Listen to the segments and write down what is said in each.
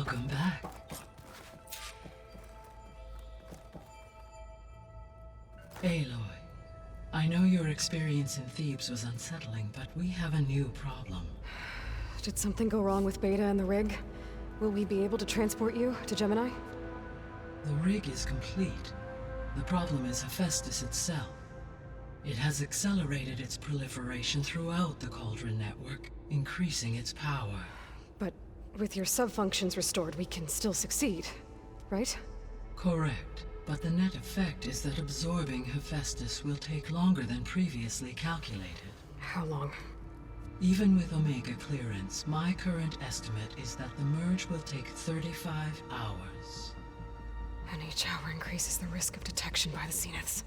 Welcome back. Aloy, I know your experience in Thebes was unsettling, but we have a new problem. Did something go wrong with Beta and the rig? Will we be able to transport you to Gemini? The rig is complete. The problem is Hephaestus itself. It has accelerated its proliferation throughout the Cauldron network, increasing its power. But with your sub-functions restored, we can still succeed, right? Correct. But the net effect is that absorbing Hephaestus will take longer than previously calculated. How long? Even with Omega clearance, my current estimate is that the merge will take 35 hours. And each hour increases the risk of detection by the Zeniths.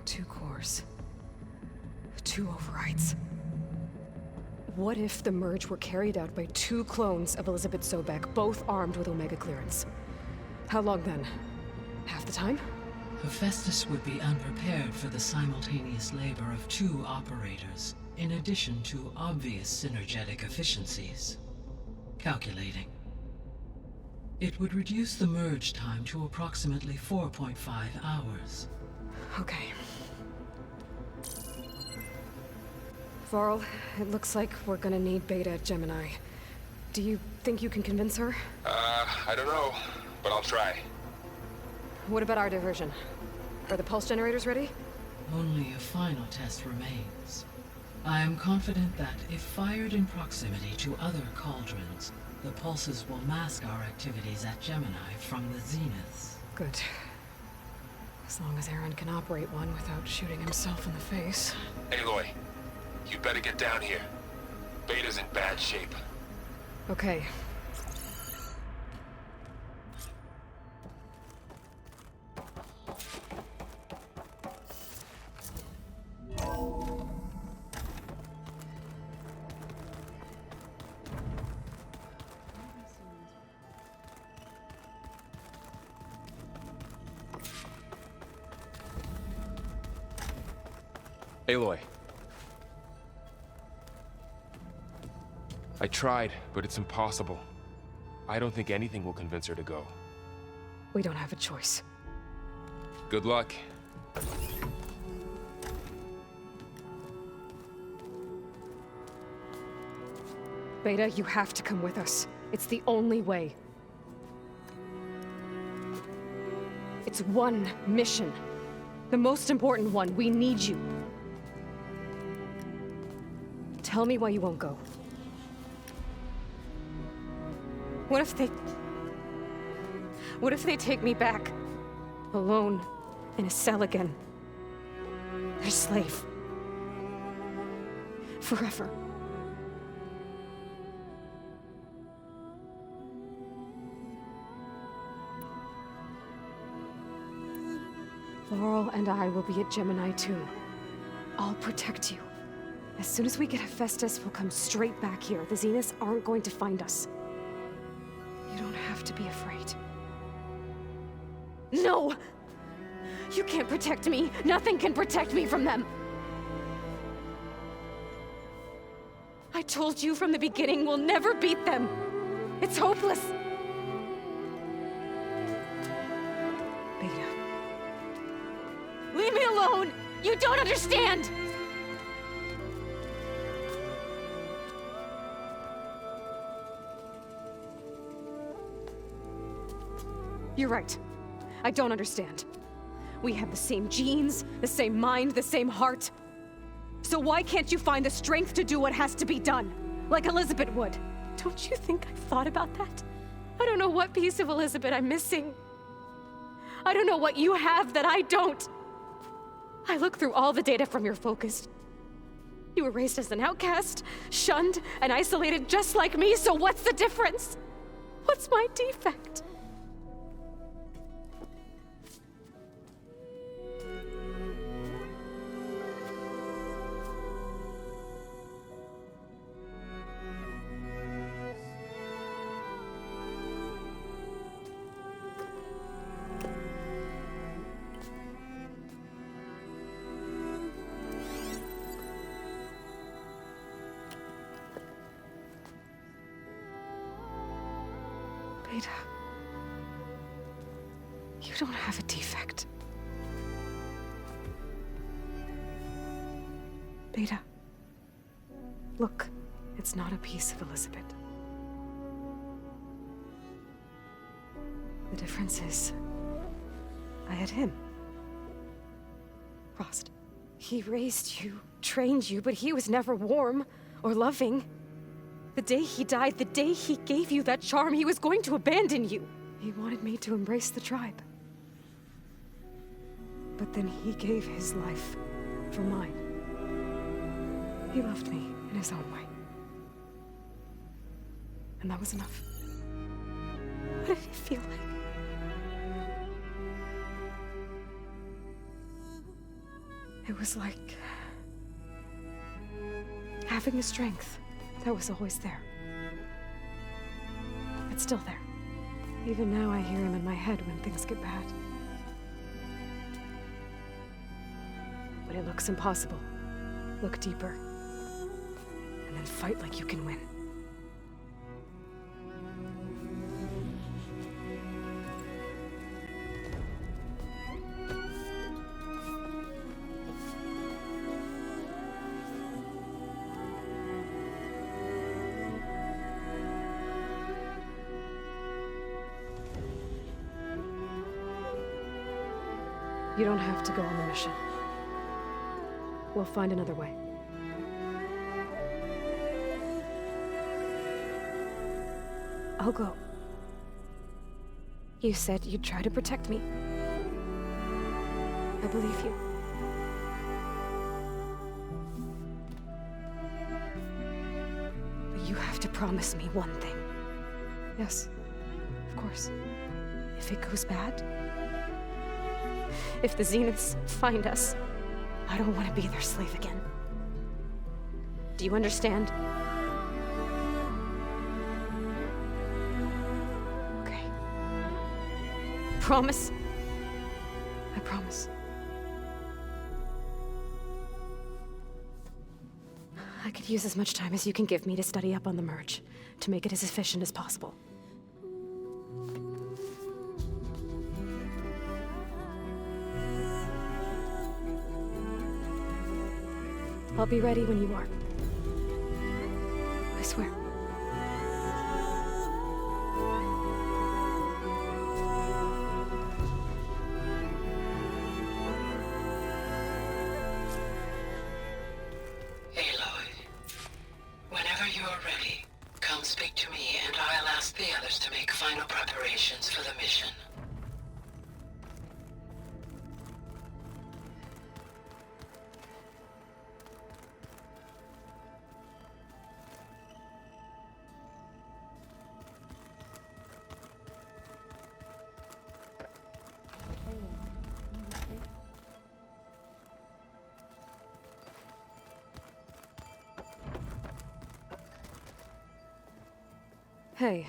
Two cores. Two overrides. What if the merge were carried out by two clones of Elizabeth Sobek, both armed with Omega clearance? How long then? Half the time? Hephaestus would be unprepared for the simultaneous labor of two operators, in addition to obvious synergetic efficiencies. Calculating. It would reduce the merge time to approximately 4.5 hours. Okay. Varl, it looks like we're gonna need Beta at Gemini. Do you think you can convince her? I don't know, but I'll try. What about our diversion? Are the pulse generators ready? Only a final test remains. I am confident that if fired in proximity to other cauldrons, the pulses will mask our activities at Gemini from the Zeniths. Good. As long as Aaron can operate one without shooting himself in the face. Aloy, you better get down here. Beta's in bad shape. Okay. Aloy. I tried, but it's impossible. I don't think anything will convince her to go. We don't have a choice. Good luck. Beta, you have to come with us. It's the only way. It's one mission. The most important one. We need you. Tell me why you won't go. What if they take me back? Alone, in a cell again. Their slave. Forever. Laurel and I will be at Gemini too. I'll protect you. As soon as we get Hephaestus, we'll come straight back here. The Zeniths aren't going to find us. You don't have to be afraid. No! You can't protect me. Nothing can protect me from them. I told you from the beginning, we'll never beat them. It's hopeless. Beta. Leave me alone! You don't understand! You're right. I don't understand. We have the same genes, the same mind, the same heart. So why can't you find the strength to do what has to be done? Like Elizabeth would. Don't you think I've thought about that? I don't know what piece of Elizabeth I'm missing. I don't know what you have that I don't. I look through all the data from your focus. You were raised as an outcast, shunned, and isolated just like me, so what's the difference? What's my defect? Beta. You don't have a defect. Beta. Look, it's not a piece of Elizabeth. The difference is, I had him. Frost. He raised you, trained you, but he was never warm or loving. The day he died, the day he gave you that charm, he was going to abandon you. He wanted me to embrace the tribe. But then he gave his life for mine. He loved me in his own way. And that was enough. What did it feel like? It was like having the strength that was always there. It's still there. Even now I hear him in my head when things get bad. When it looks impossible, look deeper. And then fight like you can win. You don't have to go on the mission. We'll find another way. I'll go. You said you'd try to protect me. I believe you. But you have to promise me one thing. Yes, of course. If it goes bad, if the Zeniths find us, I don't want to be their slave again. Do you understand? Okay. Promise? I promise. I could use as much time as you can give me to study up on the merge, to make it as efficient as possible. I'll be ready when you are. I swear. Aloy, whenever you're ready, come speak to me and I'll ask the others to make final preparations for the mission. Hey,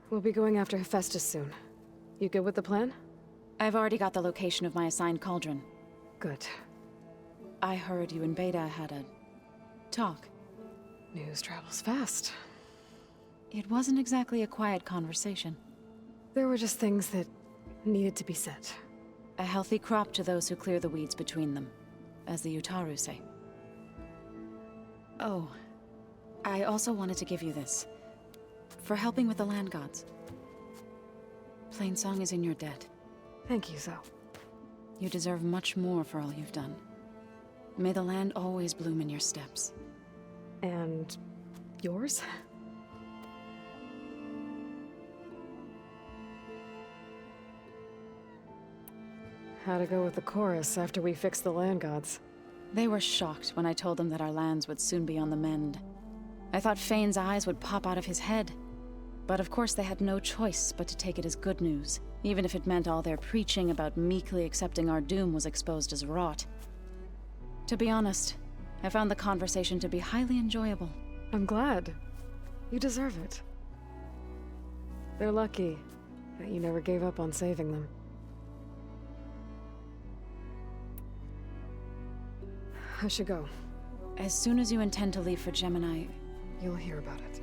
we'll be going after Hephaestus soon. You good with the plan? I've already got the location of my assigned cauldron. Good. I heard you and Beta had a talk. News travels fast. It wasn't exactly a quiet conversation. There were just things that needed to be said. A healthy crop to those who clear the weeds between them, as the Utaru say. Oh, I also wanted to give you this. For helping with the land gods. Plainsong is in your debt. Thank you, Zoe. You deserve much more for all you've done. May the land always bloom in your steps. And yours? How'd it go with the chorus after we fixed the land gods? They were shocked when I told them that our lands would soon be on the mend. I thought Fane's eyes would pop out of his head. But of course they had no choice but to take it as good news, even if it meant all their preaching about meekly accepting our doom was exposed as rot. To be honest, I found the conversation to be highly enjoyable. I'm glad. You deserve it. They're lucky that you never gave up on saving them. I should go. As soon as you intend to leave for Gemini, You'll hear about it.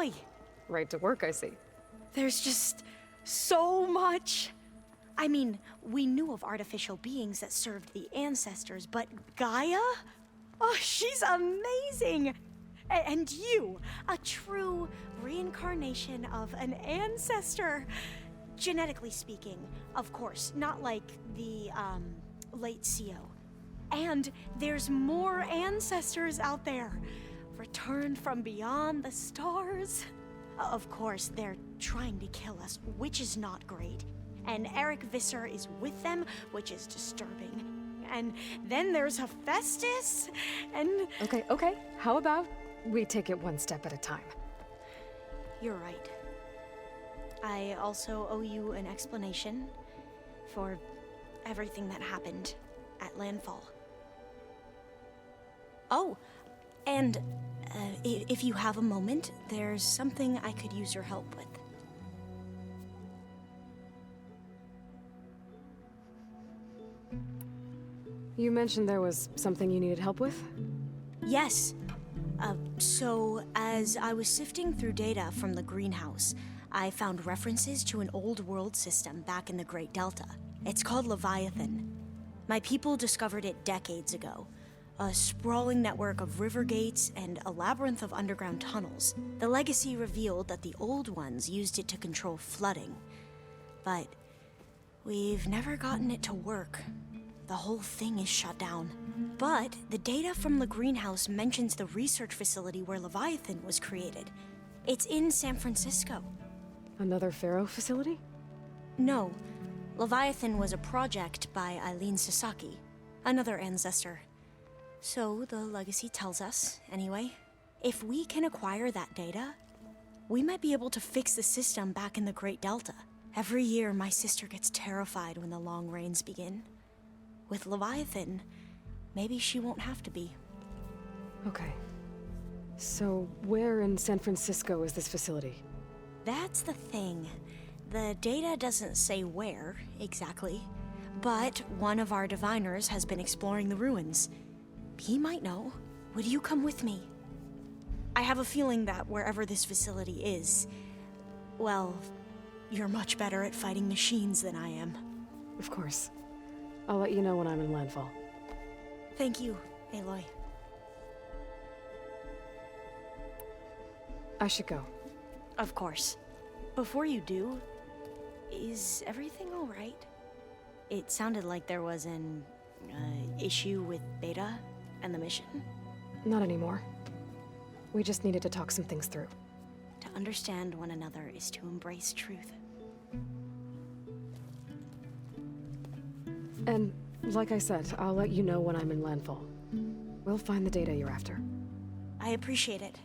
Aloy! Right to work, I see. There's just so much. I mean, we knew of artificial beings that served the ancestors, but Gaia? Oh, she's amazing! And you, a true reincarnation of an ancestor. Genetically speaking, of course, not like the, late CO. And there's more ancestors out there, returned from beyond the stars. Of course, they're trying to kill us, which is not great. And Eric Visser is with them, which is disturbing. And then there's Hephaestus, and... Okay. How about we take it one step at a time? You're right. I also owe you an explanation for everything that happened at Landfall. Oh, and if you have a moment, there's something I could use your help with. You mentioned there was something you needed help with? Yes. So, as I was sifting through data from the greenhouse, I found references to an old world system back in the Great Delta. It's called Leviathan. My people discovered it decades ago. A sprawling network of river gates and a labyrinth of underground tunnels. The legacy revealed that the old ones used it to control flooding. But we've never gotten it to work. The whole thing is shut down. But the data from the greenhouse mentions the research facility where Leviathan was created. It's in San Francisco. Another Pharaoh facility? No. Leviathan was a project by Eileen Sasaki, another ancestor. So the legacy tells us, anyway, if we can acquire that data, we might be able to fix the system back in the Great Delta. Every year, my sister gets terrified when the long rains begin. With Leviathan, maybe she won't have to be. Okay. So, where in San Francisco is this facility? That's the thing. The data doesn't say where, exactly. But one of our diviners has been exploring the ruins. He might know. Would you come with me? I have a feeling that wherever this facility is, well, you're much better at fighting machines than I am. Of course. I'll let you know when I'm in landfall. Thank you, Aloy. I should go. Of course. Before you do, is everything all right? It sounded like there was an issue with Beta and the mission. Not anymore. We just needed to talk some things through. To understand one another is to embrace truth. And, like I said, I'll let you know when I'm in landfall. We'll find the data you're after. I appreciate it.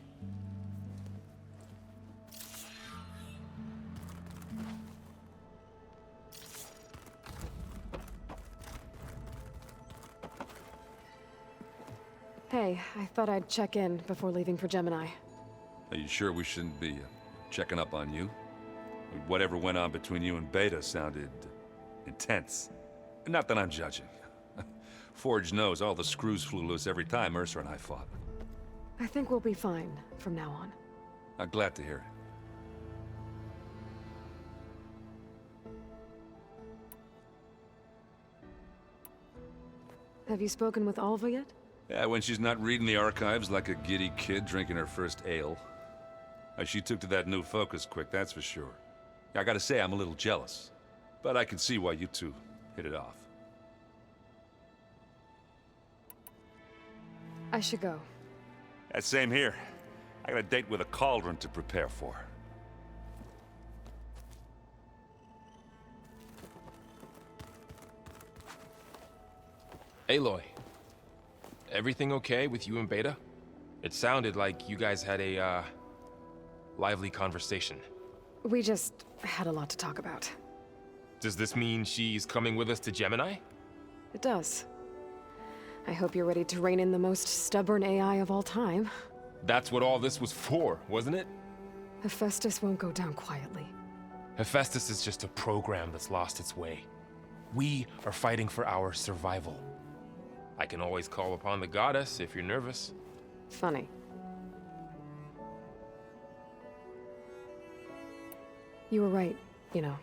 Hey, I thought I'd check in before leaving for Gemini. Are you sure we shouldn't be checking up on you? Whatever went on between you and Beta sounded intense. Not that I'm judging. Forge knows all the screws flew loose every time Mercer and I fought. I think we'll be fine from now on. I'm glad to hear it. Have you spoken with Alva yet? Yeah, when she's not reading the archives like a giddy kid drinking her first ale. She took to that new focus quick, that's for sure. I gotta say, I'm a little jealous. But I can see why you two hit it off. I should go. Same here. I got a date with a cauldron to prepare for. Aloy, everything okay with you and Beta? It sounded like you guys had a, lively conversation. We just had a lot to talk about. Does this mean she's coming with us to Gemini? It does. I hope you're ready to rein in the most stubborn AI of all time. That's what all this was for, wasn't it? Hephaestus won't go down quietly. Hephaestus is just a program that's lost its way. We are fighting for our survival. I can always call upon the goddess if you're nervous. Funny. You were right, you know.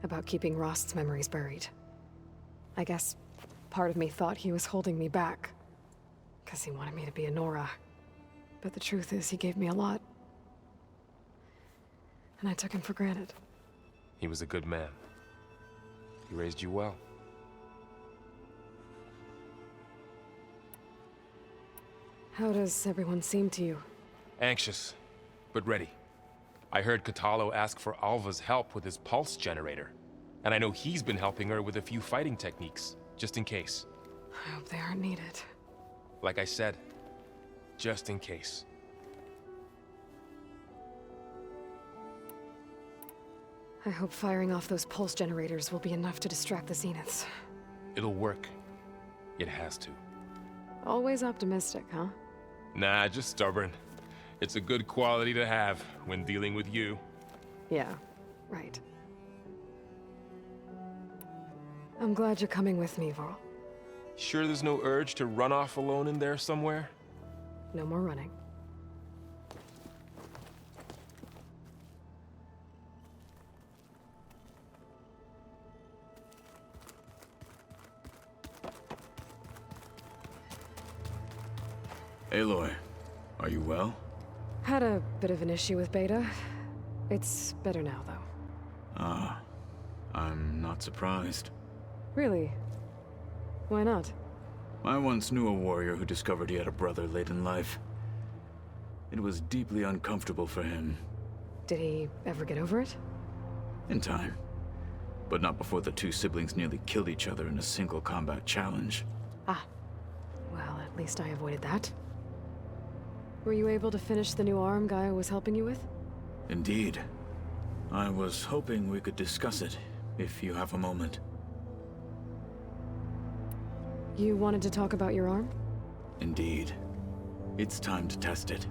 About keeping Rost's memories buried. I guess part of me thought he was holding me back. Because he wanted me to be a Nora. But the truth is, he gave me a lot. And I took him for granted. He was a good man. He raised you well. How does everyone seem to you? Anxious, but ready. I heard Katalo ask for Alva's help with his pulse generator. And I know he's been helping her with a few fighting techniques, just in case. I hope they aren't needed. Like I said, just in case. I hope firing off those pulse generators will be enough to distract the Zeniths. It'll work. It has to. Always optimistic, huh? Nah, just stubborn. It's a good quality to have when dealing with you. Yeah, right. I'm glad you're coming with me, Varl. Sure there's no urge to run off alone in there somewhere? No more running. Aloy, are you well? Had a bit of an issue with Beta. It's better now, though. Ah, I'm not surprised. Really? Why not? I once knew a warrior who discovered he had a brother late in life. It was deeply uncomfortable for him. Did he ever get over it? In time. But not before the two siblings nearly killed each other in a single combat challenge. Ah. Well, at least I avoided that. Were you able to finish the new arm Gaia was helping you with? Indeed. I was hoping we could discuss it, if you have a moment. You wanted to talk about your arm? Indeed. It's time to test it.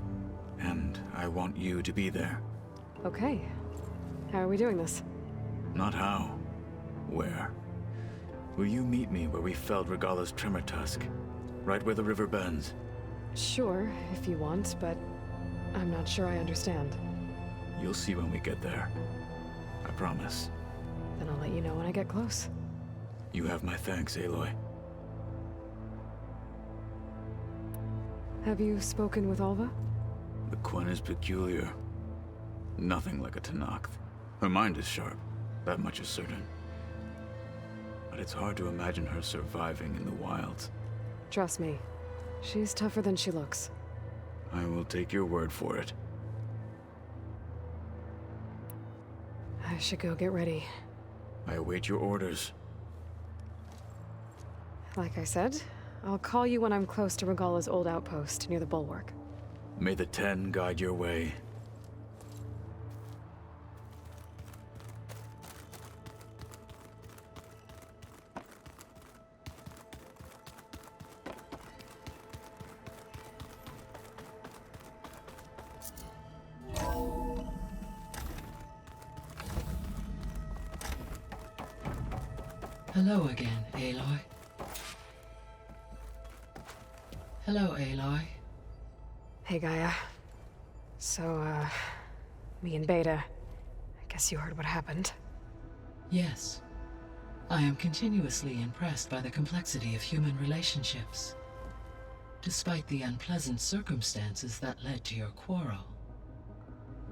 And I want you to be there. Okay. How are we doing this? Not how. Where? Will you meet me where we felled Regala's tremor tusk? Right where the river bends? Sure, if you want, but I'm not sure I understand. You'll see when we get there. I promise. Then I'll let you know when I get close. You have my thanks, Aloy. Have you spoken with Alva? The Quen is peculiar. Nothing like a Tenakth. Her mind is sharp, that much is certain. But it's hard to imagine her surviving in the wilds. Trust me, she's tougher than she looks. I will take your word for it. I should go get ready. I await your orders. Like I said, I'll call you when I'm close to Regala's old outpost near the bulwark. May the Ten guide your way. Hello again, Aloy. Hello, Aloy. Hey, Gaia. So, me and Beta. I guess you heard what happened. Yes. I am continuously impressed by the complexity of human relationships. Despite the unpleasant circumstances that led to your quarrel,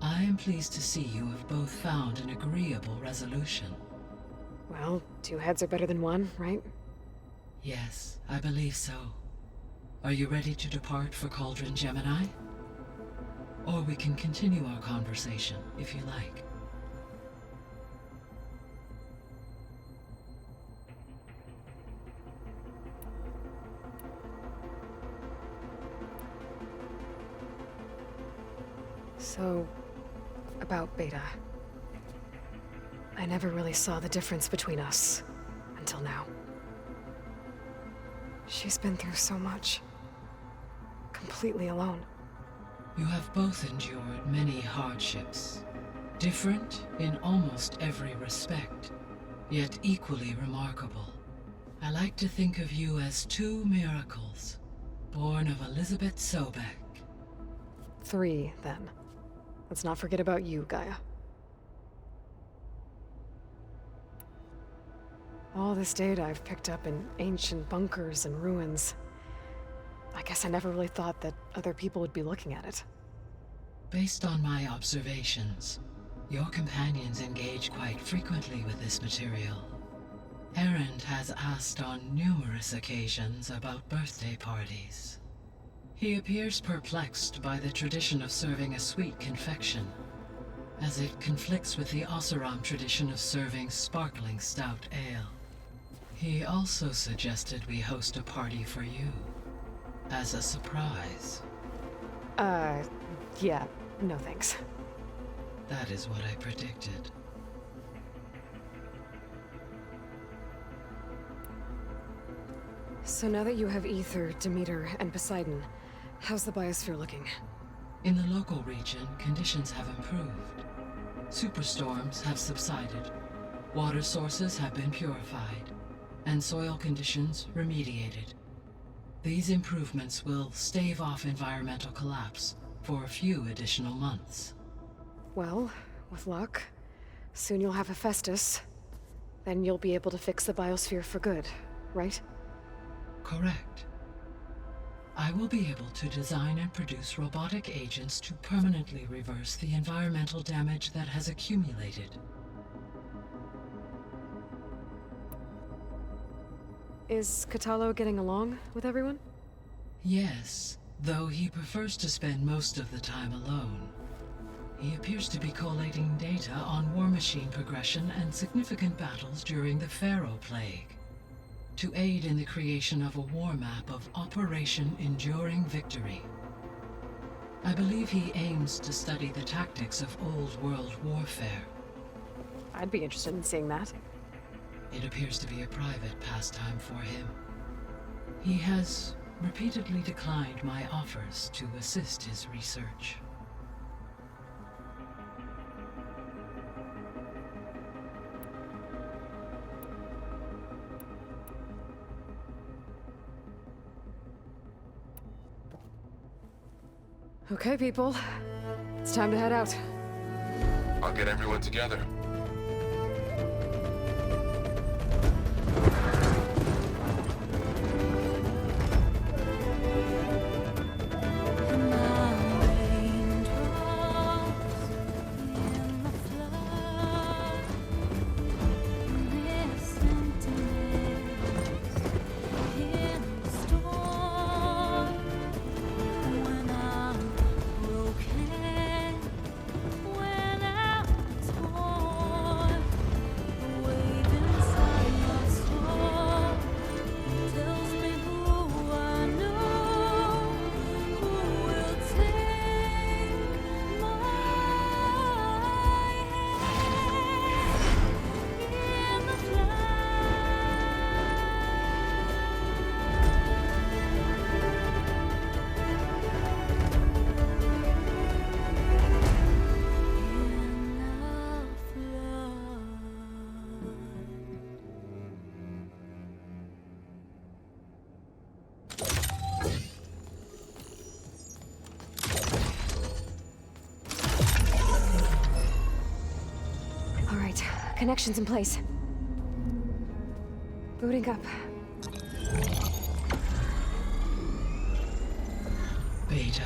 I am pleased to see you have both found an agreeable resolution. Well, two heads are better than one, right? Yes, I believe so. Are you ready to depart for Cauldron Gemini? Or we can continue our conversation, if you like. So, about Beta. I never really saw the difference between us, until now. She's been through so much. Completely alone. You have both endured many hardships, different in almost every respect, yet equally remarkable. I like to think of you as two miracles, born of Elizabeth Sobek. 3, then. Let's not forget about you, Gaia. All this data I've picked up in ancient bunkers and ruins. I guess I never really thought that other people would be looking at it. Based on my observations, your companions engage quite frequently with this material. Erend has asked on numerous occasions about birthday parties. He appears perplexed by the tradition of serving a sweet confection, as it conflicts with the Oseram tradition of serving sparkling stout ale. He also suggested we host a party for you, as a surprise. Yeah, no thanks. That is what I predicted. So now that you have Ether, Demeter, and Poseidon, how's the biosphere looking? In the local region, conditions have improved. Superstorms have subsided, water sources have been purified, and soil conditions remediated. These improvements will stave off environmental collapse for a few additional months. Well, with luck, soon you'll have Hephaestus. Then you'll be able to fix the biosphere for good, right? Correct. I will be able to design and produce robotic agents to permanently reverse the environmental damage that has accumulated. Is Katalo getting along with everyone? Yes, though he prefers to spend most of the time alone. He appears to be collating data on war machine progression and significant battles during the Pharaoh Plague, to aid in the creation of a war map of Operation Enduring Victory. I believe he aims to study the tactics of Old World warfare. I'd be interested in seeing that. It appears to be a private pastime for him. He has repeatedly declined my offers to assist his research. Okay, people. It's time to head out. I'll get everyone together. Connections in place. Booting up. Beta,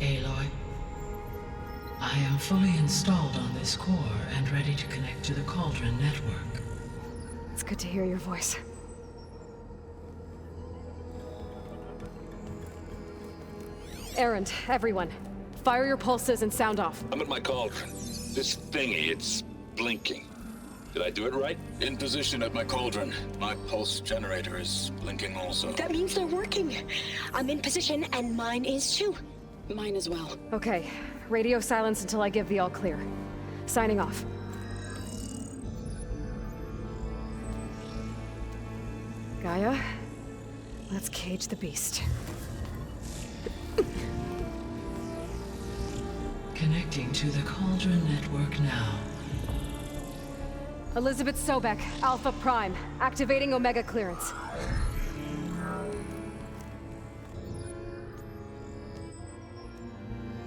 Aloy. I am fully installed on this core and ready to connect to the Cauldron network. It's good to hear your voice. Erend, everyone. Fire your pulses and sound off. I'm at my cauldron. This thingy, it's blinking. Did I do it right? In position at my cauldron. My pulse generator is blinking also. That means they're working. I'm in position, and mine is too. Mine as well. Okay. Radio silence until I give the all clear. Signing off. Gaia, let's cage the beast. Connecting to the Cauldron network now. Elizabeth Sobek, Alpha Prime, activating Omega clearance.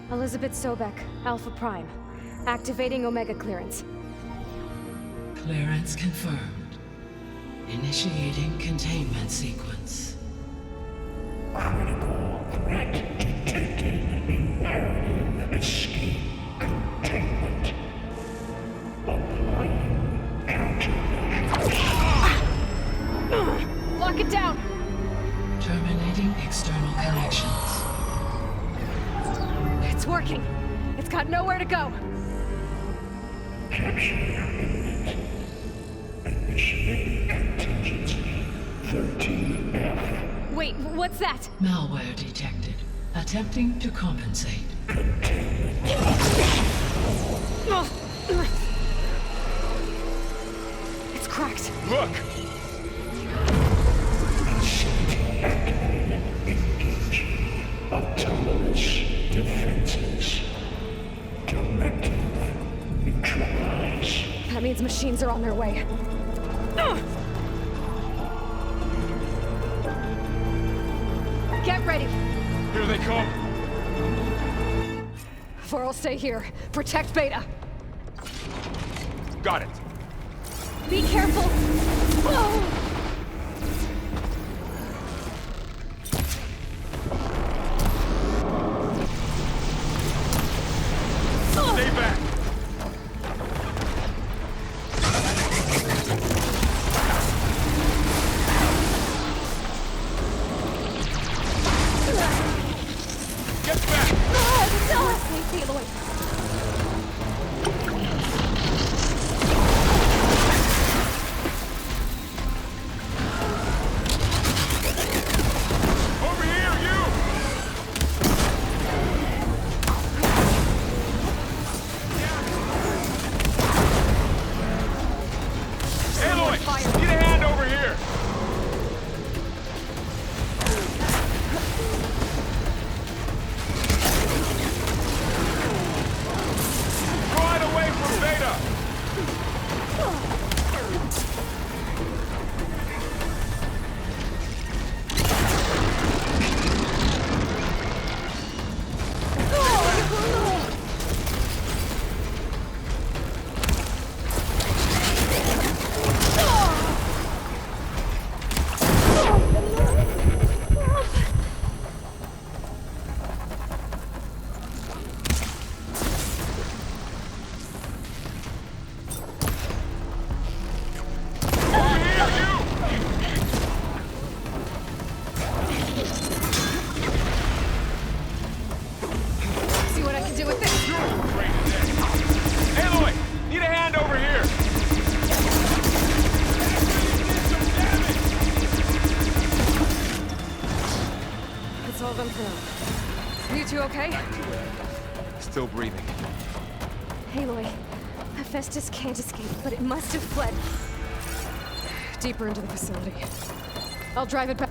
Elizabeth Sobek, Alpha Prime, activating Omega clearance. Clearance confirmed. Initiating containment sequence. Critical threat detected. Imperative escape containment. Applying countermeasures. Lock it down! Terminating external connections. It's working. It's got nowhere to go. Capture imminent. Initiating contingency 13F. Wait, what's that? Malware detected. Attempting to compensate. It's cracked. Look! Facility activated. Engaging autonomous defenses. Directive. Neutralize. That means machines are on their way. Get ready. Here they come! Vor'll stay here. Protect Beta. Got it. Be careful. Oh! Stay back! Get back! No! Stay, Aloy. Over here, you! Aloy! Need a hand over here! Right away from Beta! Over here, you! See what I can do with this. Aloy! Need a hand over here! That's all of them for now. You two okay? Still breathing. Aloy, Hephaestus can't escape, but it must have fled. Deeper into the facility. I'll drive it back.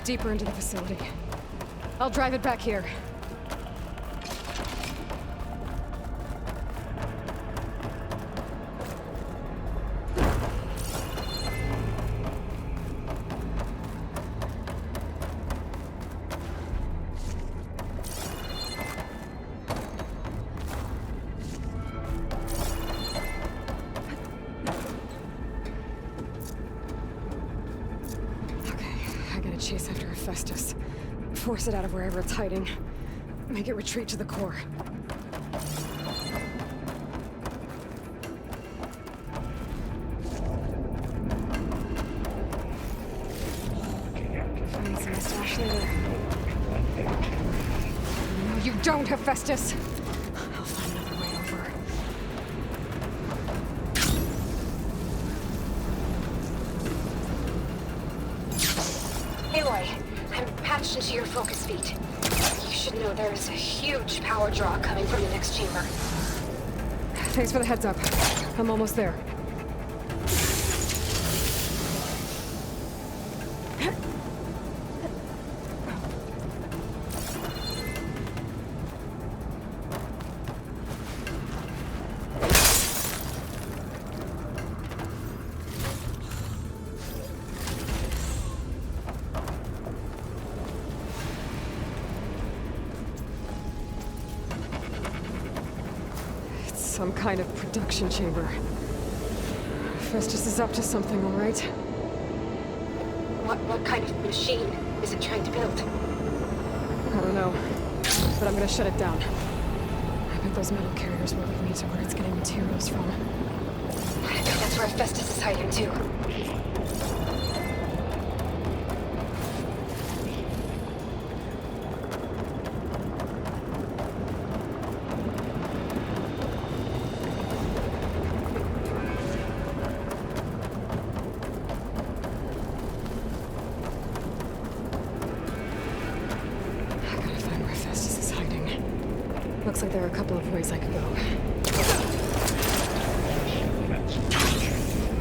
Deeper into the facility. I'll drive it back here. Chase after Hephaestus. Force it out of wherever it's hiding. Make it retreat to the core. Find some mustache later. No, you don't, Hephaestus! I'll find another way over. Aloy, I'm patched into your focus feed. You should know there is a huge power draw coming from the next chamber. Thanks for the heads up. I'm almost there. Some kind of production chamber. Festus is up to something, all right? What kind of machine is it trying to build? I don't know, but I'm gonna shut it down. I bet those metal carriers will lead me to where it's getting materials from. I think that's where Festus is hiding too. Looks like there are a couple of ways I could go.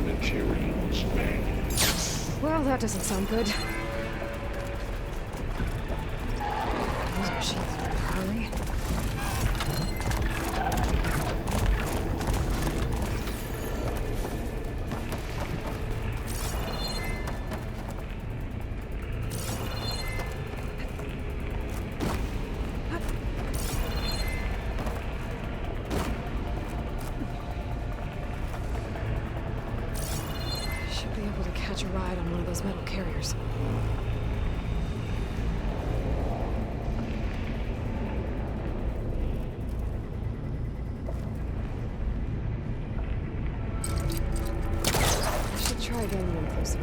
Materials manual. Well, that doesn't sound good. These machines are in a hurry. Should be able to catch a ride on one of those metal carriers. I should try getting them closer.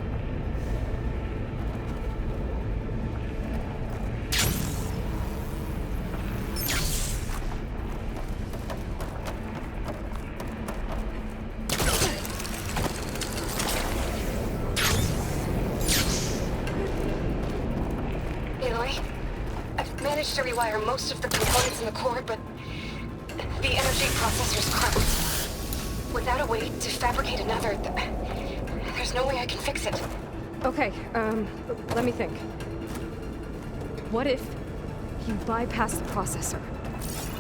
I've managed to rewire most of the components in the core, but the energy processor's cracked. Without a way to fabricate another, there's no way I can fix it. Okay, let me think. What if you bypass the processor?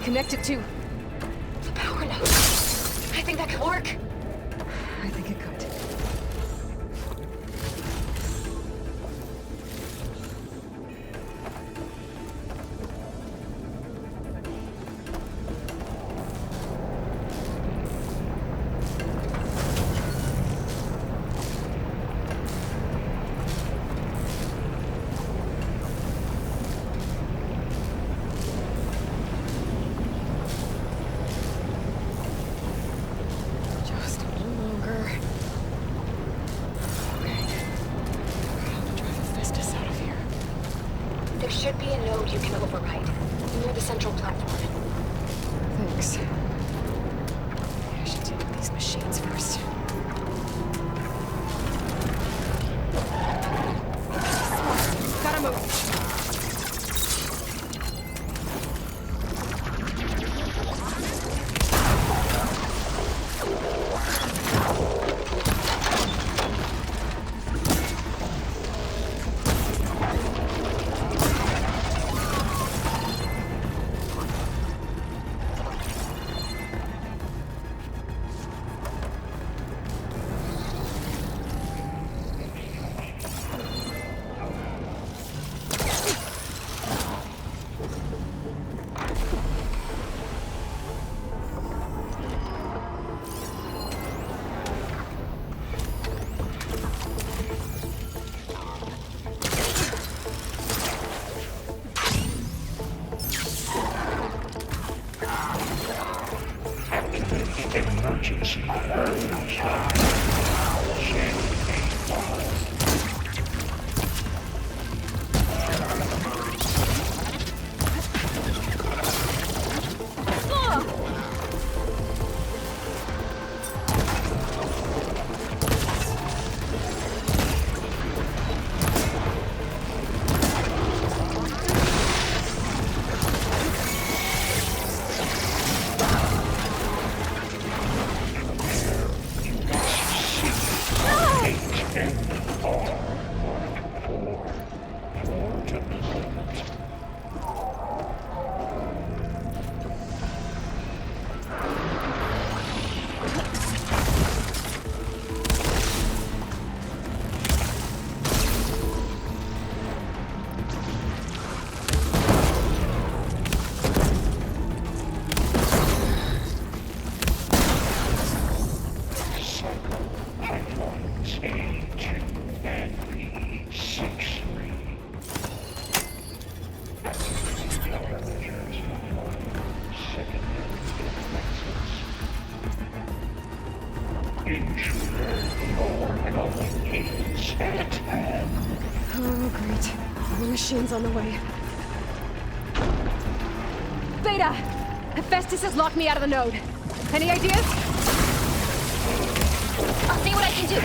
Connect it to... The power node. I think that could work. I think it could. Just a little longer. Okay. How to drive Festus out of here. There should be a node you can override near the central platform. Thanks. I should deal with these machines first. Gotta move. Emergency. Oh, great. More machines on the way. Beta! Hephaestus has locked me out of the node. Any ideas? I'll see what I can do.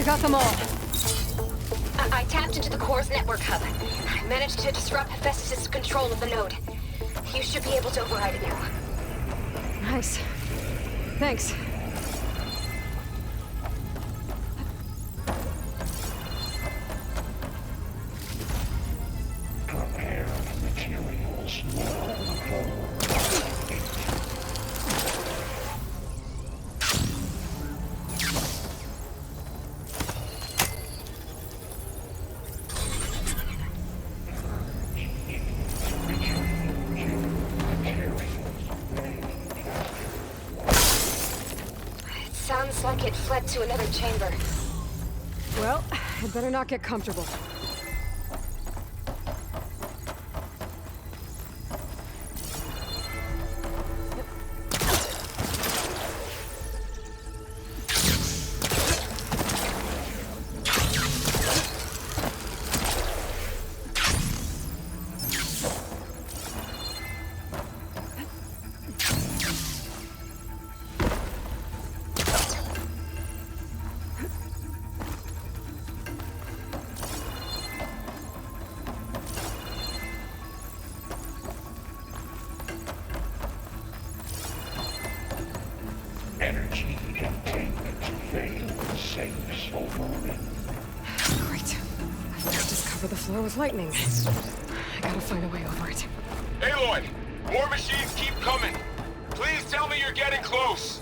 Got them all. I tapped into the core's network hub. I managed to disrupt Hephaestus' control of the node. You should be able to override it now. Nice. Thanks. Prepare the materials now. Sounds like it fled to another chamber. Well, I'd better not get comfortable. Energy containment failed. Saves overrun. Great. I've just covered the floor with lightning. I gotta find a way over it. Aloy! More machines keep coming! Please tell me you're getting close!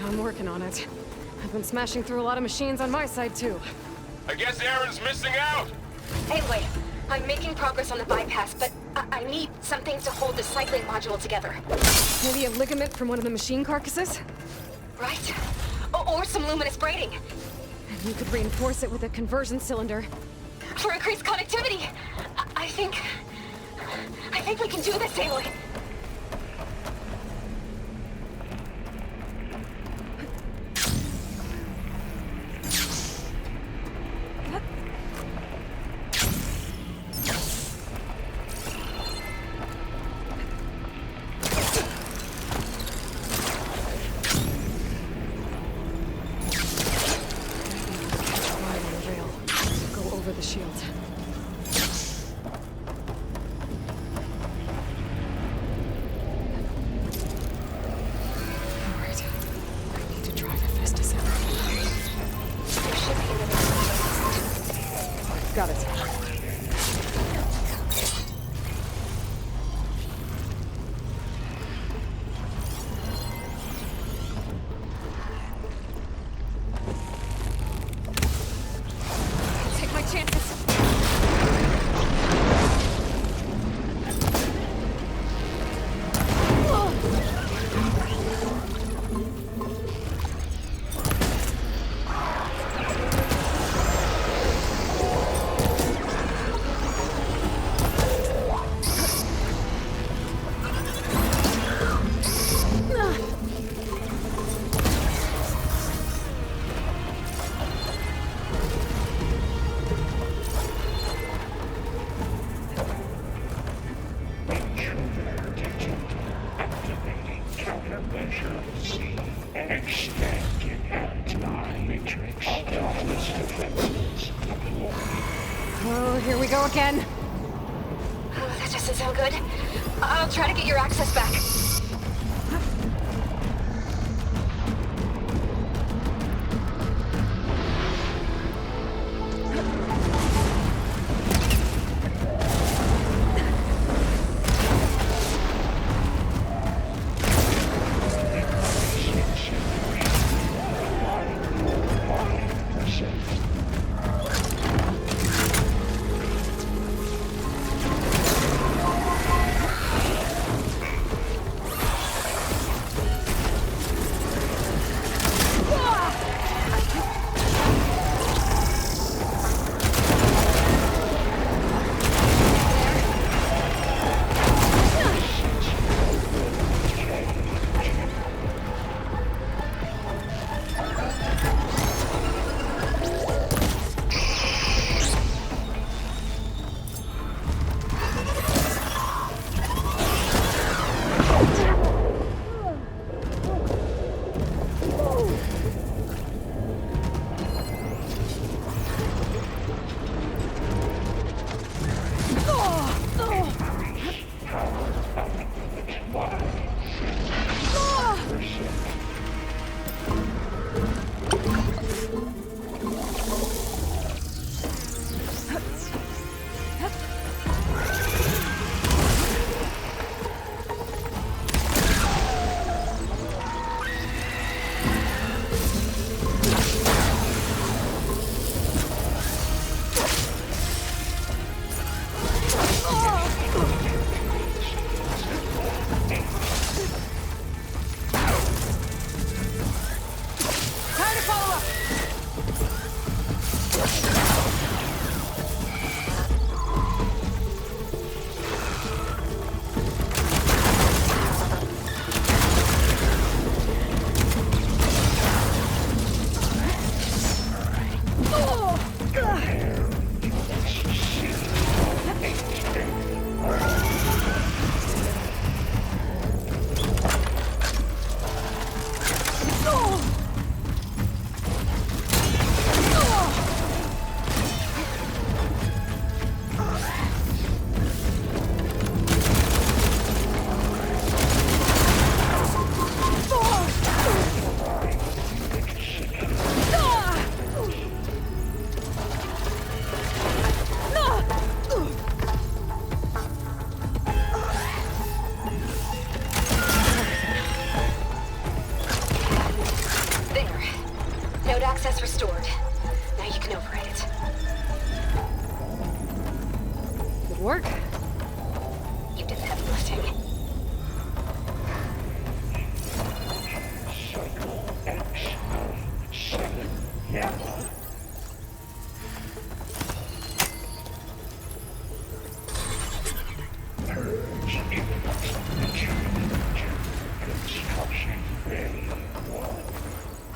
I'm working on it. I've been smashing through a lot of machines on my side, too. I guess Aaron's missing out! Anyway, I'm making progress on the bypass, but I need something to hold the cycling module together. Maybe a ligament from one of the machine carcasses? Right? Or some luminous braiding. And you could reinforce it with a conversion cylinder. For increased connectivity! I think we can do this, Aloy. The shield. again? Oh, that doesn't sound good. I'll try to get your access back.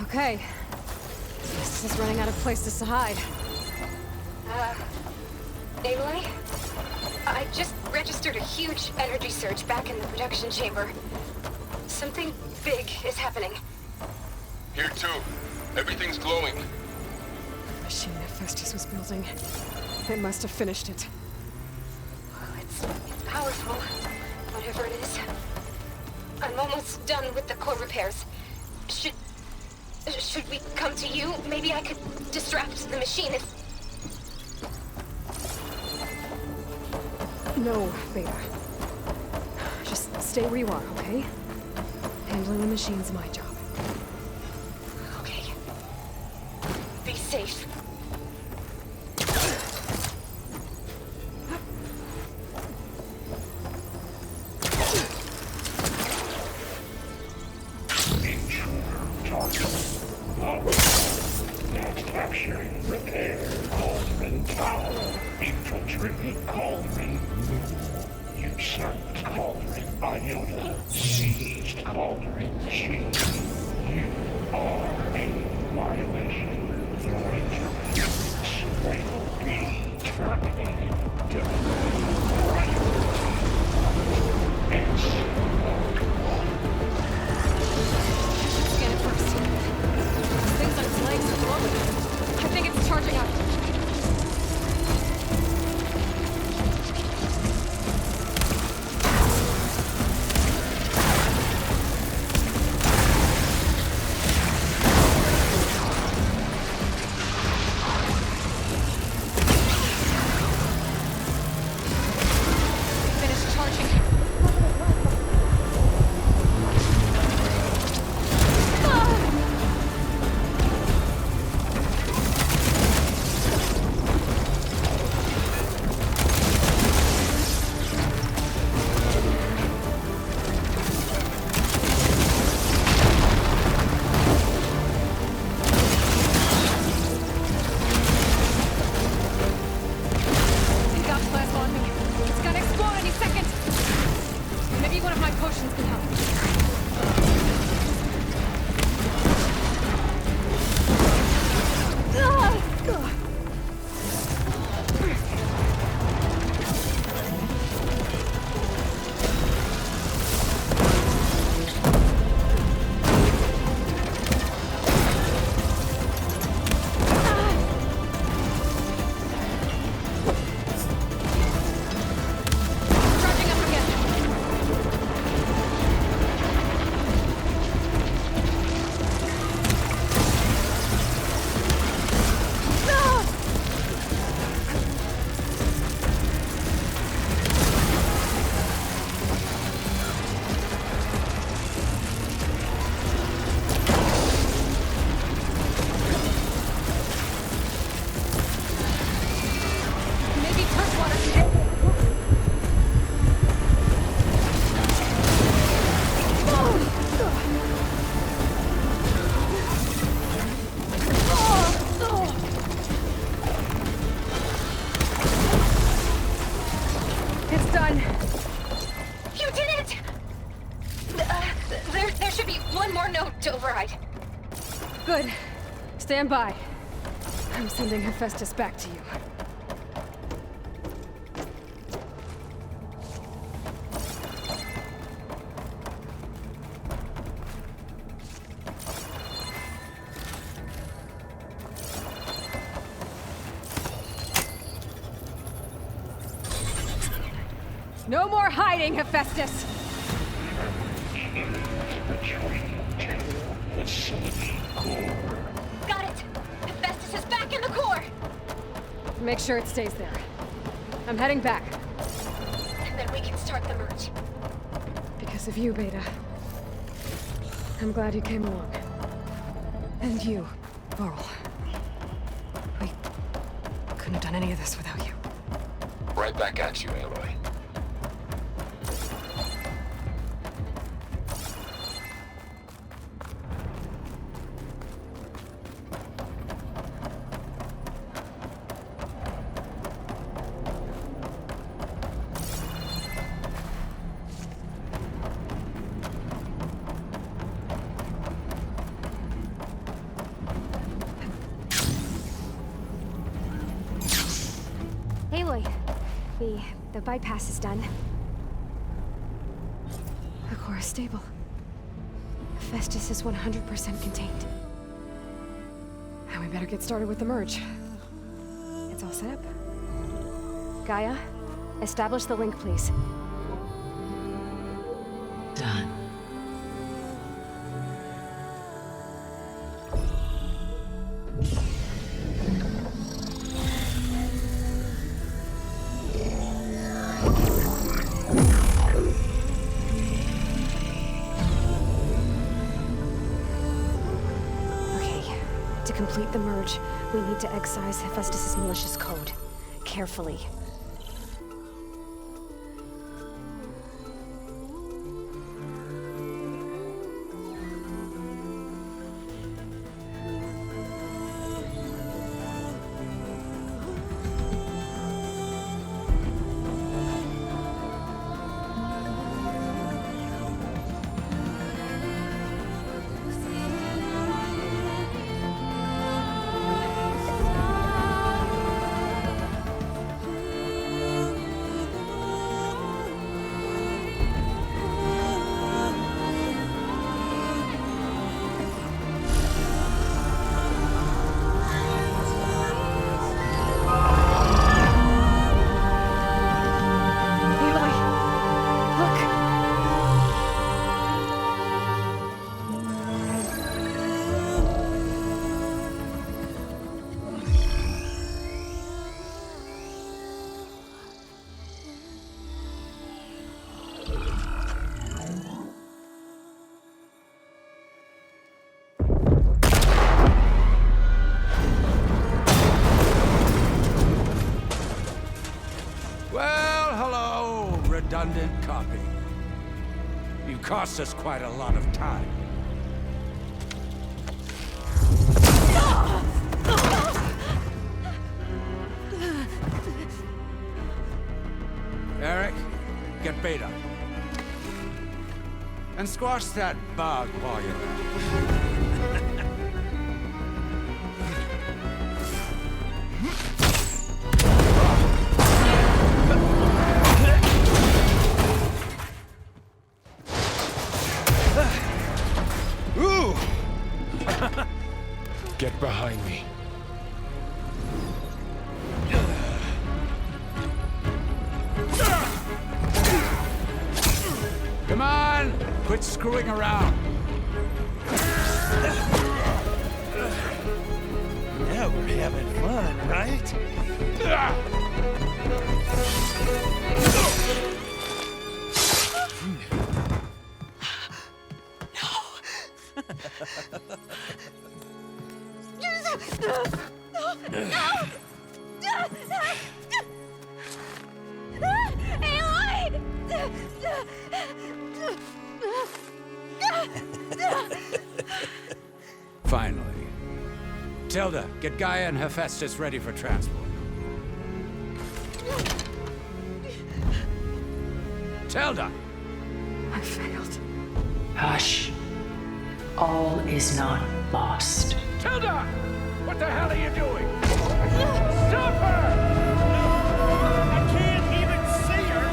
Okay. This is running out of places to hide. Aloy? I just registered a huge energy surge back in the production chamber. Something big is happening. Here too. Everything's glowing. The machine Hephaestus was building. It must have finished it. Well, it's powerful, whatever it is. I'm almost done with the core repairs. Should we come to you? Maybe I could distract the machine if... No, Beta. Just stay where you are, okay? Handling the machine's my job. Okay. Be safe. Capturing repair Cauldron Tower. Infiltrate Cauldron. Usurped Cauldron Iota. Seized Cauldron G. You are a violation. The interference will be terminated. Scan it first. This thing's on its legs and glowing. I think it's charging up. It's done. You did it! There should be one more note to override. Good. Stand by. I'm sending Hephaestus back to you. No more hiding, Hephaestus! Got it! Hephaestus is back in the core! Make sure it stays there. I'm heading back. And then we can start the merge. Because of you, Beta. I'm glad you came along. And you, Laurel. We couldn't have done any of this without you. Right back at you, Aloy. Aloy, the bypass is done. The core is stable. Hephaestus is 100% contained. Now we better get started with the merge. It's all set up. Gaia, establish the link, please. Done. To complete the merge, we need to excise Hephaestus' malicious code. Carefully. Redundant copy. You cost us quite a lot of time. Eric, get Beta. And squash that bug while you're at it. Get behind me. Come on! Quit screwing around. Now we're having fun, right? Finally. Tilda, get Gaia and Hephaestus ready for transport. Telda! I failed. Hush. All is not lost. Telda! What the hell are you doing? Stop her! I can't even see her!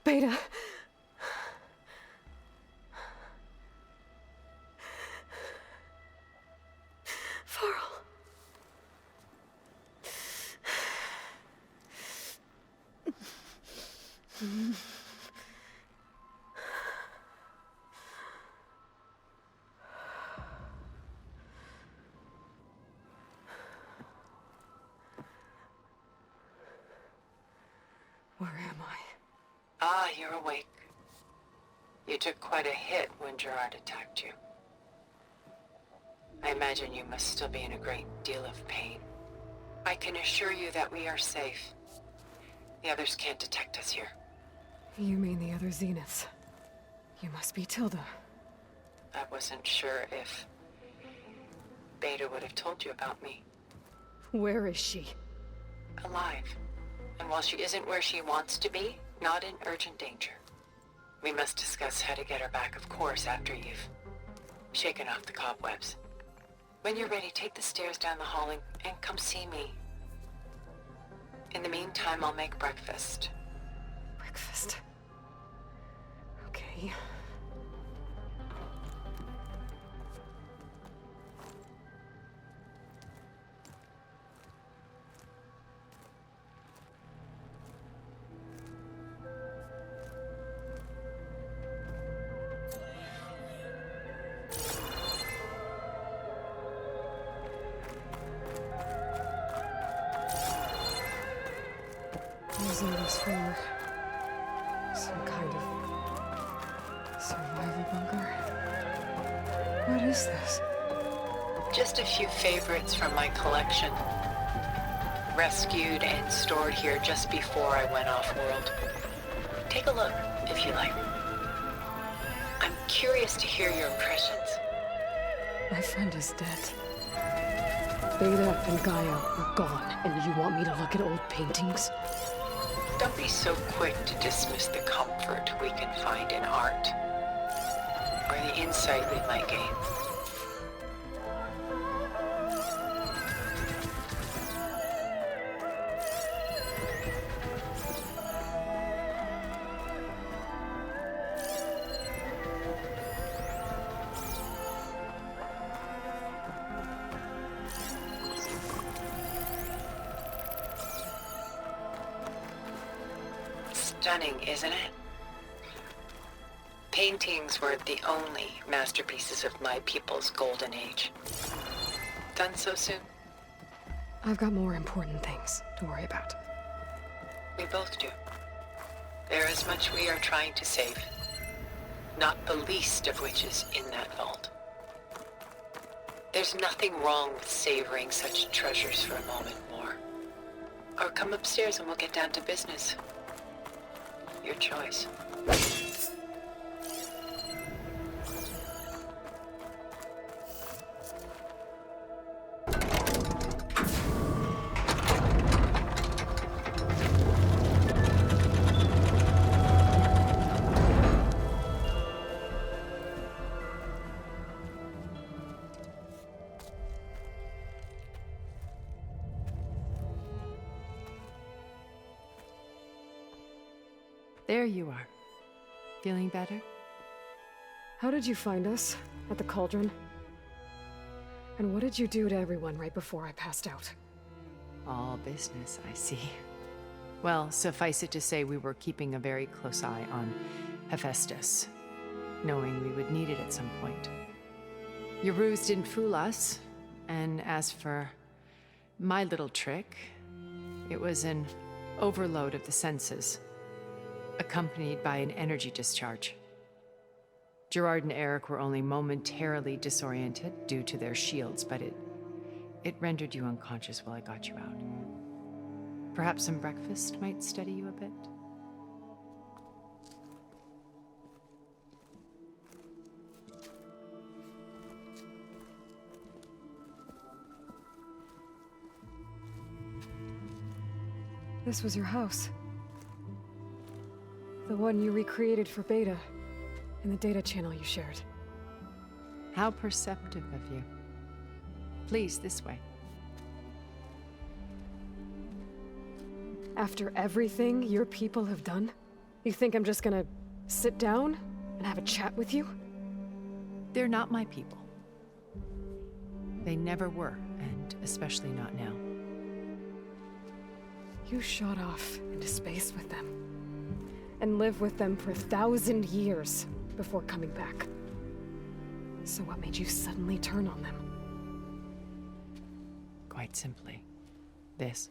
Beta. Farrell. Where am I? Ah, you're awake. You took quite a hit when Gerard attacked you. I imagine you must still be in a great deal of pain. I can assure you that we are safe. The others can't detect us here. You mean the other Zeniths? You must be Tilda. I wasn't sure if Beta would have told you about me. Where is she? Alive. And while she isn't where she wants to be, not in urgent danger. We must discuss how to get her back, of course, after you've shaken off the cobwebs. When you're ready, take the stairs down the hall and come see me. In the meantime, I'll make breakfast. Breakfast. Okay. Using this for some kind of survival bunker. What is this? Just a few favorites from my collection. Rescued and stored here just before I went off-world. Take a look, if you like. I'm curious to hear your impressions. My friend is dead. Beta and Gaia are gone, and you want me to look at old paintings? Don't be so quick to dismiss the comfort we can find in art, or the insight we might gain. Stunning, isn't it? Paintings were the only masterpieces of my people's golden age. Done so soon? I've got more important things to worry about. We both do. There is much we are trying to save. Not the least of which is in that vault. There's nothing wrong with savoring such treasures for a moment more. Or come upstairs and we'll get down to business. Your choice. There you are. Feeling better? How did you find us? At the cauldron? And what did you do to everyone right before I passed out? All business, I see. Well, suffice it to say we were keeping a very close eye on Hephaestus, knowing we would need it at some point. Your ruse didn't fool us, and as for my little trick, it was an overload of the senses, accompanied by an energy discharge. Gerard and Eric were only momentarily disoriented due to their shields, but it rendered you unconscious while I got you out. Perhaps some breakfast might steady you a bit? This was your house. The one you recreated for Beta, in the data channel you shared. How perceptive of you. Please, this way. After everything your people have done, you think I'm just gonna sit down and have a chat with you? They're not my people. They never were, and especially not now. You shot off into space with them, and lived with them for 1,000 years before coming back. So what made you suddenly turn on them? Quite simply, this.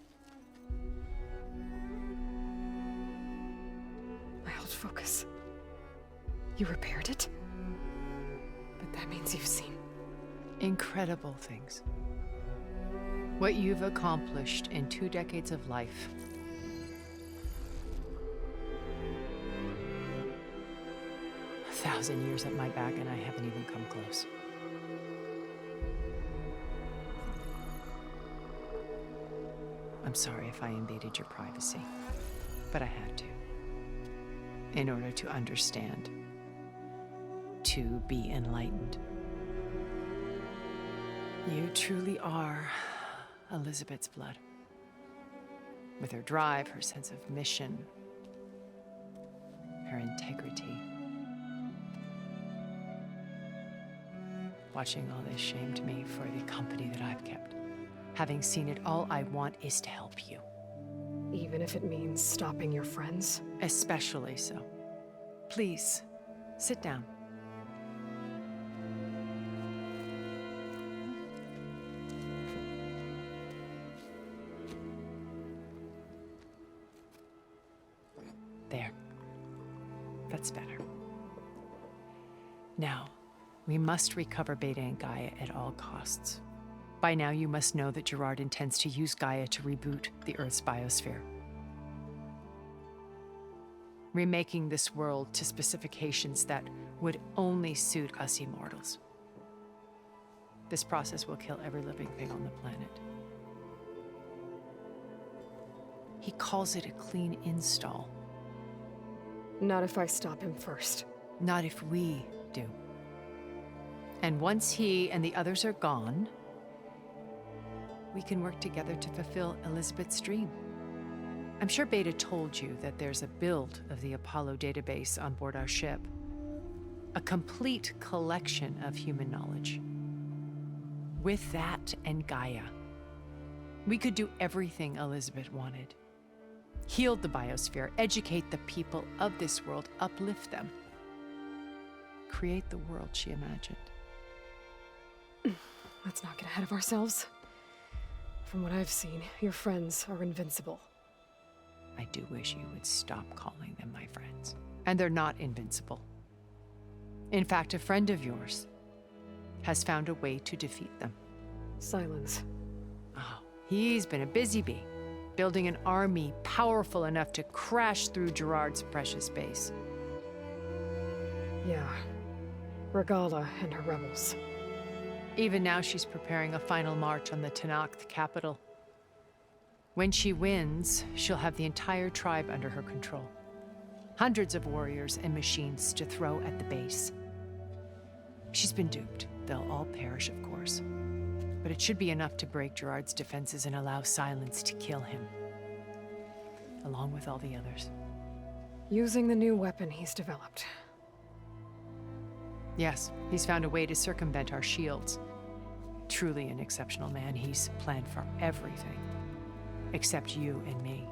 My old focus. You repaired it? But that means you've seen incredible things. What you've accomplished in 2 decades of life. A 1,000 years at my back, and I haven't even come close. I'm sorry if I invaded your privacy, but I had to. In order to understand, to be enlightened. You truly are Elizabeth's blood. With her drive, her sense of mission, her integrity. Watching all this shamed me for the company that I've kept. Having seen it, all I want is to help you. Even if it means stopping your friends? Especially so. Please, sit down. There. That's better. Now, we must recover Beta and Gaia at all costs. By now, you must know that Gerard intends to use Gaia to reboot the Earth's biosphere. Remaking this world to specifications that would only suit us immortals. This process will kill every living thing on the planet. He calls it a clean install. Not if I stop him first. Not if we do. And once he and the others are gone, we can work together to fulfill Elizabeth's dream. I'm sure Beta told you that there's a build of the Apollo database on board our ship. A complete collection of human knowledge. With that and Gaia, we could do everything Elizabeth wanted. Heal the biosphere, educate the people of this world, uplift them. Create the world she imagined. Let's not get ahead of ourselves. From what I've seen, your friends are invincible. I do wish you would stop calling them my friends. And they're not invincible. In fact, a friend of yours has found a way to defeat them. Silence. Oh, he's been a busy bee, building an army powerful enough to crash through Gerard's precious base. Yeah. Regala and her rebels. Even now, she's preparing a final march on the Tenakth capital. When she wins, she'll have the entire tribe under her control. Hundreds of warriors and machines to throw at the base. She's been duped. They'll all perish, of course. But it should be enough to break Gerard's defenses and allow Silence to kill him. Along with all the others. Using the new weapon he's developed. Yes, he's found a way to circumvent our shields. Truly an exceptional man. He's planned for everything. Except you and me.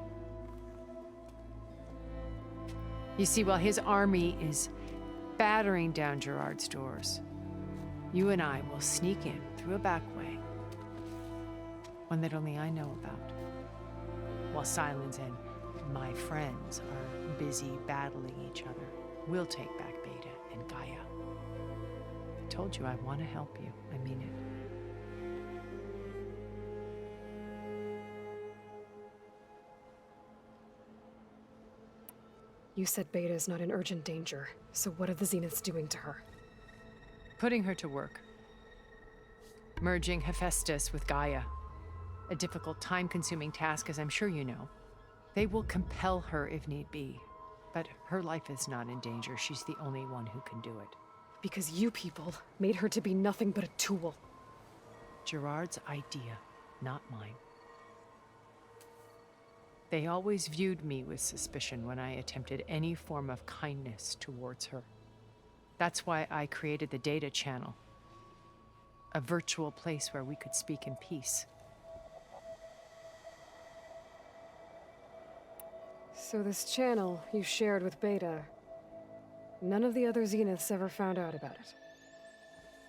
You see, while his army is battering down Gerard's doors, you and I will sneak in through a back way. One that only I know about. While Silence and my friends are busy battling each other, we'll take back Beta and Gaia. I told you I want to help you. I mean it. You said Beta is not in urgent danger, so what are the Zeniths doing to her? Putting her to work. Merging Hephaestus with Gaia. A difficult, time-consuming task, as I'm sure you know. They will compel her if need be. But her life is not in danger. She's the only one who can do it. Because you people made her to be nothing but a tool. Gerard's idea, not mine. They always viewed me with suspicion when I attempted any form of kindness towards her. That's why I created the data channel. A virtual place where we could speak in peace. So this channel you shared with Beta, none of the other Zeniths ever found out about it.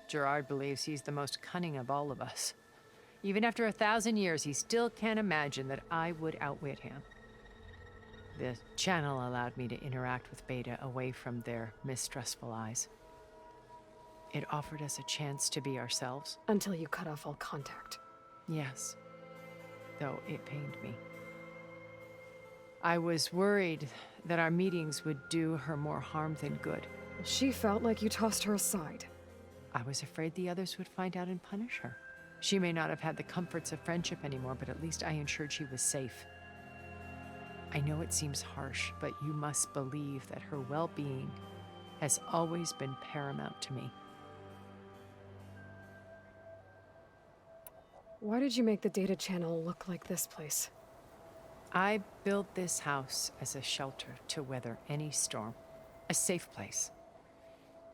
Gerard believes he's the most cunning of all of us. Even after 1,000 years, he still can't imagine that I would outwit him. The channel allowed me to interact with Beta away from their mistrustful eyes. It offered us a chance to be ourselves. Until you cut off all contact. Yes, though it pained me. I was worried that our meetings would do her more harm than good. She felt like you tossed her aside. I was afraid the others would find out and punish her. She may not have had the comforts of friendship anymore, but at least I ensured she was safe. I know it seems harsh, but you must believe that her well-being has always been paramount to me. Why did you make the data channel look like this place? I built this house as a shelter to weather any storm. A safe place.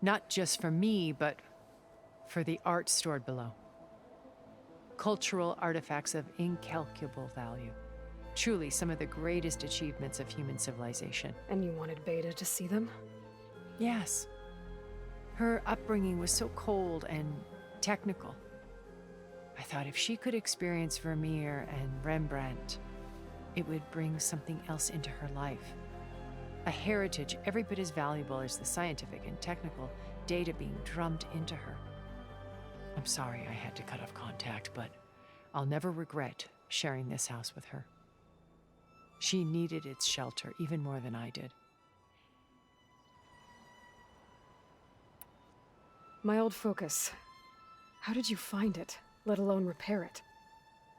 Not just for me, but for the art stored below. Cultural artifacts of incalculable value. Truly some of the greatest achievements of human civilization. And you wanted Beta to see them? Yes. Her upbringing was so cold and technical. I thought if she could experience Vermeer and Rembrandt, it would bring something else into her life. A heritage every bit as valuable as the scientific and technical data being drummed into her. I'm sorry I had to cut off contact, but I'll never regret sharing this house with her. She needed its shelter even more than I did. My old focus. How did you find it, let alone repair it?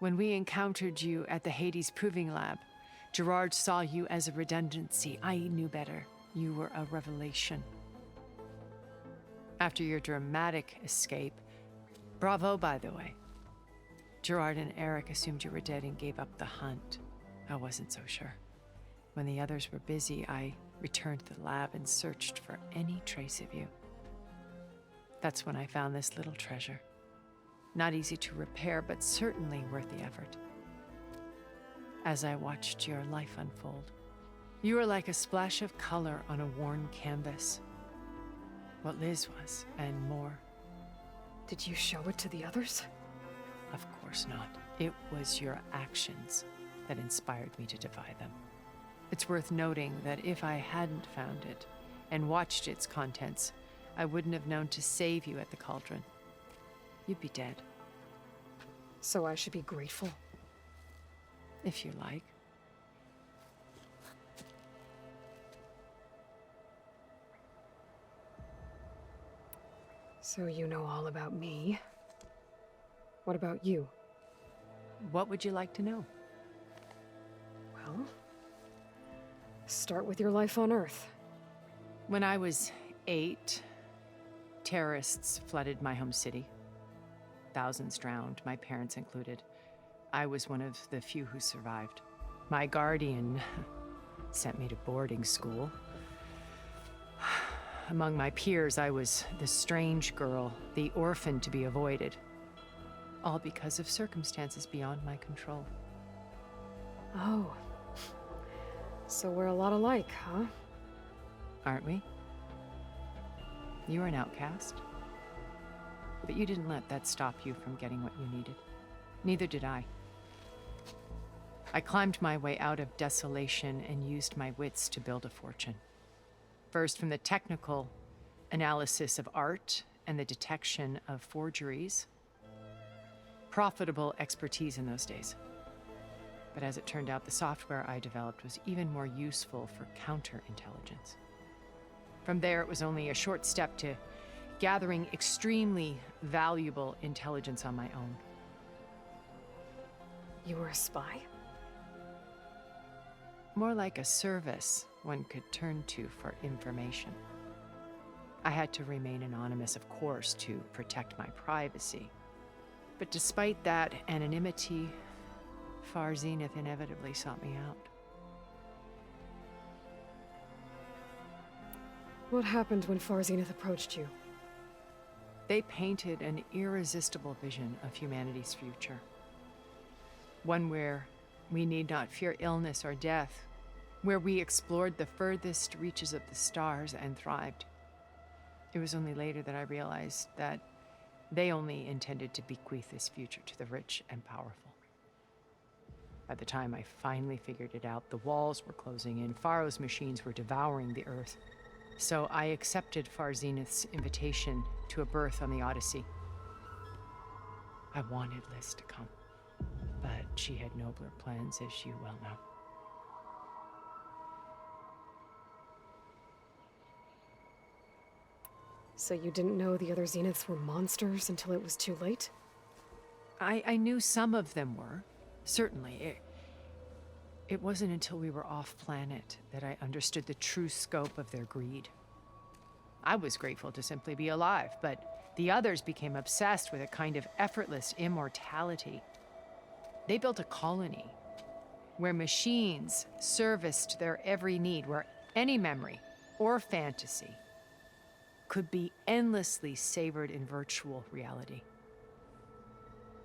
When we encountered you at the Hades Proving Lab, Gerard saw you as a redundancy. I knew better. You were a revelation. After your dramatic escape, bravo, by the way. Gerard and Eric assumed you were dead and gave up the hunt. I wasn't so sure. When the others were busy, I returned to the lab and searched for any trace of you. That's when I found this little treasure. Not easy to repair, but certainly worth the effort. As I watched your life unfold, you were like a splash of color on a worn canvas. What Liz was, and more. Did you show it to the others? Of course not. It was your actions that inspired me to defy them. It's worth noting that if I hadn't found it and watched its contents, I wouldn't have known to save you at the cauldron. You'd be dead. So I should be grateful? If you like. So you know all about me. What about you? What would you like to know? Well, start with your life on Earth. When I was 8, terrorists flooded my home city. Thousands drowned, my parents included. I was one of the few who survived. My guardian sent me to boarding school. Among my peers, I was the strange girl, the orphan to be avoided. All because of circumstances beyond my control. Oh. So we're a lot alike, huh? Aren't we? You were an outcast. But you didn't let that stop you from getting what you needed. Neither did I. I climbed my way out of desolation and used my wits to build a fortune. First, from the technical analysis of art and the detection of forgeries. Profitable expertise in those days. But as it turned out, the software I developed was even more useful for counterintelligence. From there, it was only a short step to gathering extremely valuable intelligence on my own. You were a spy? More like a service one could turn to for information. I had to remain anonymous, of course, to protect my privacy. But despite that anonymity, Far Zenith inevitably sought me out. What happened when Far Zenith approached you? They painted an irresistible vision of humanity's future. One where we need not fear illness or death, where we explored the furthest reaches of the stars and thrived. It was only later that I realized that they only intended to bequeath this future to the rich and powerful. By the time I finally figured it out, the walls were closing in, Pharaoh's machines were devouring the Earth. So I accepted Far Zenith's invitation to a berth on the Odyssey. I wanted Liz to come, but she had nobler plans, as you well know. So you didn't know the other Zeniths were monsters until it was too late? I knew some of them were, certainly. It wasn't until we were off-planet that I understood the true scope of their greed. I was grateful to simply be alive, but the others became obsessed with a kind of effortless immortality. They built a colony where machines serviced their every need, where any memory or fantasy could be endlessly savored in virtual reality.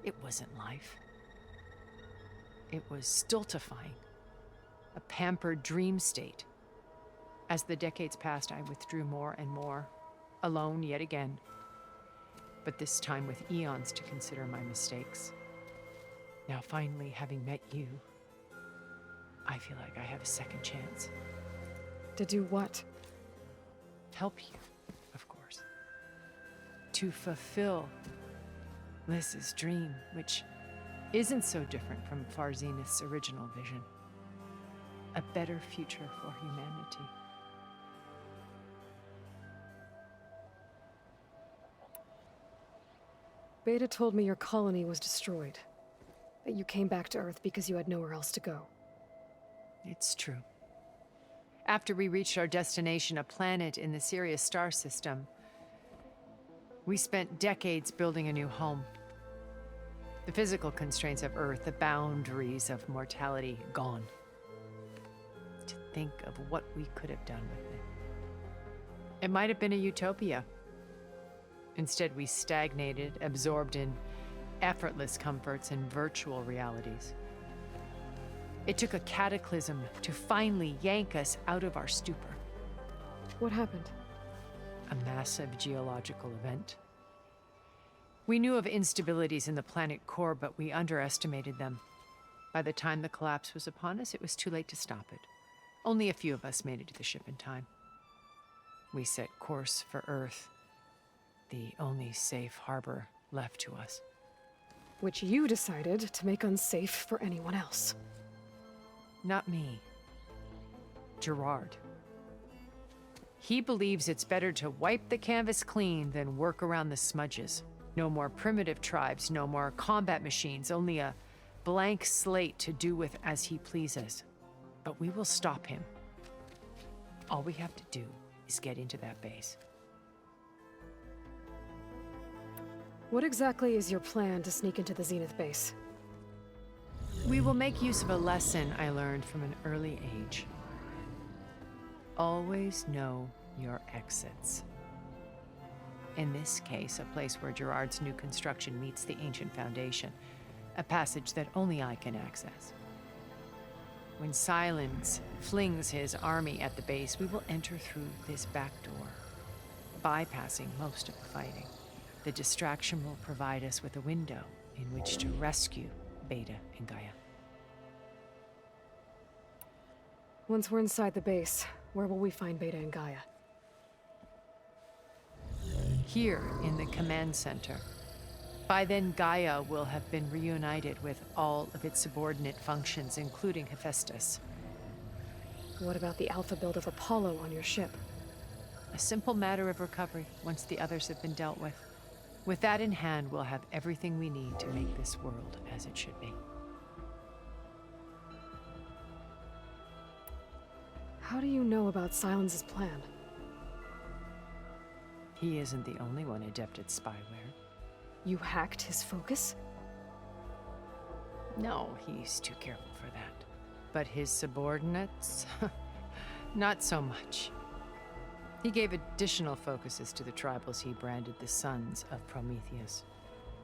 It wasn't life. It was stultifying, a pampered dream state. As the decades passed, I withdrew more and more, alone yet again, but this time with eons to consider my mistakes. Now finally, having met you, I feel like I have a second chance. To do what? Help you, of course. To fulfill Liz's dream, which isn't so different from Far Zenith's original vision. A better future for humanity. Beta told me your colony was destroyed. That you came back to Earth because you had nowhere else to go. It's true. After we reached our destination, a planet in the Sirius star system, we spent decades building a new home. The physical constraints of Earth, the boundaries of mortality, gone. To think of what we could have done with it. It might have been a utopia. Instead, we stagnated, absorbed in effortless comforts and virtual realities. It took a cataclysm to finally yank us out of our stupor. What happened? A massive geological event. We knew of instabilities in the planet core, but we underestimated them. By the time the collapse was upon us, it was too late to stop it. Only a few of us made it to the ship in time. We set course for Earth, the only safe harbor left to us. Which you decided to make unsafe for anyone else. Not me. Gerard. He believes it's better to wipe the canvas clean than work around the smudges. No more primitive tribes, no more combat machines, only a blank slate to do with as he pleases. But we will stop him. All we have to do is get into that base. What exactly is your plan to sneak into the Zenith base? We will make use of a lesson I learned from an early age. Always know your exits. In this case, a place where Gerard's new construction meets the ancient foundation, a passage that only I can access. When Silence flings his army at the base, we will enter through this back door, bypassing most of the fighting. The distraction will provide us with a window in which to rescue Beta and Gaia. Once we're inside the base, where will we find Beta and Gaia? Here in the command center. By then, Gaia will have been reunited with all of its subordinate functions, including Hephaestus. What about the alpha build of Apollo on your ship? A simple matter of recovery once the others have been dealt with. With that in hand, we'll have everything we need to make this world as it should be. How do you know about Silence's plan? He isn't the only one adept at spyware. You hacked his focus? No, he's too careful for that. But his subordinates? Not so much. He gave additional focuses to the tribals he branded the Sons of Prometheus.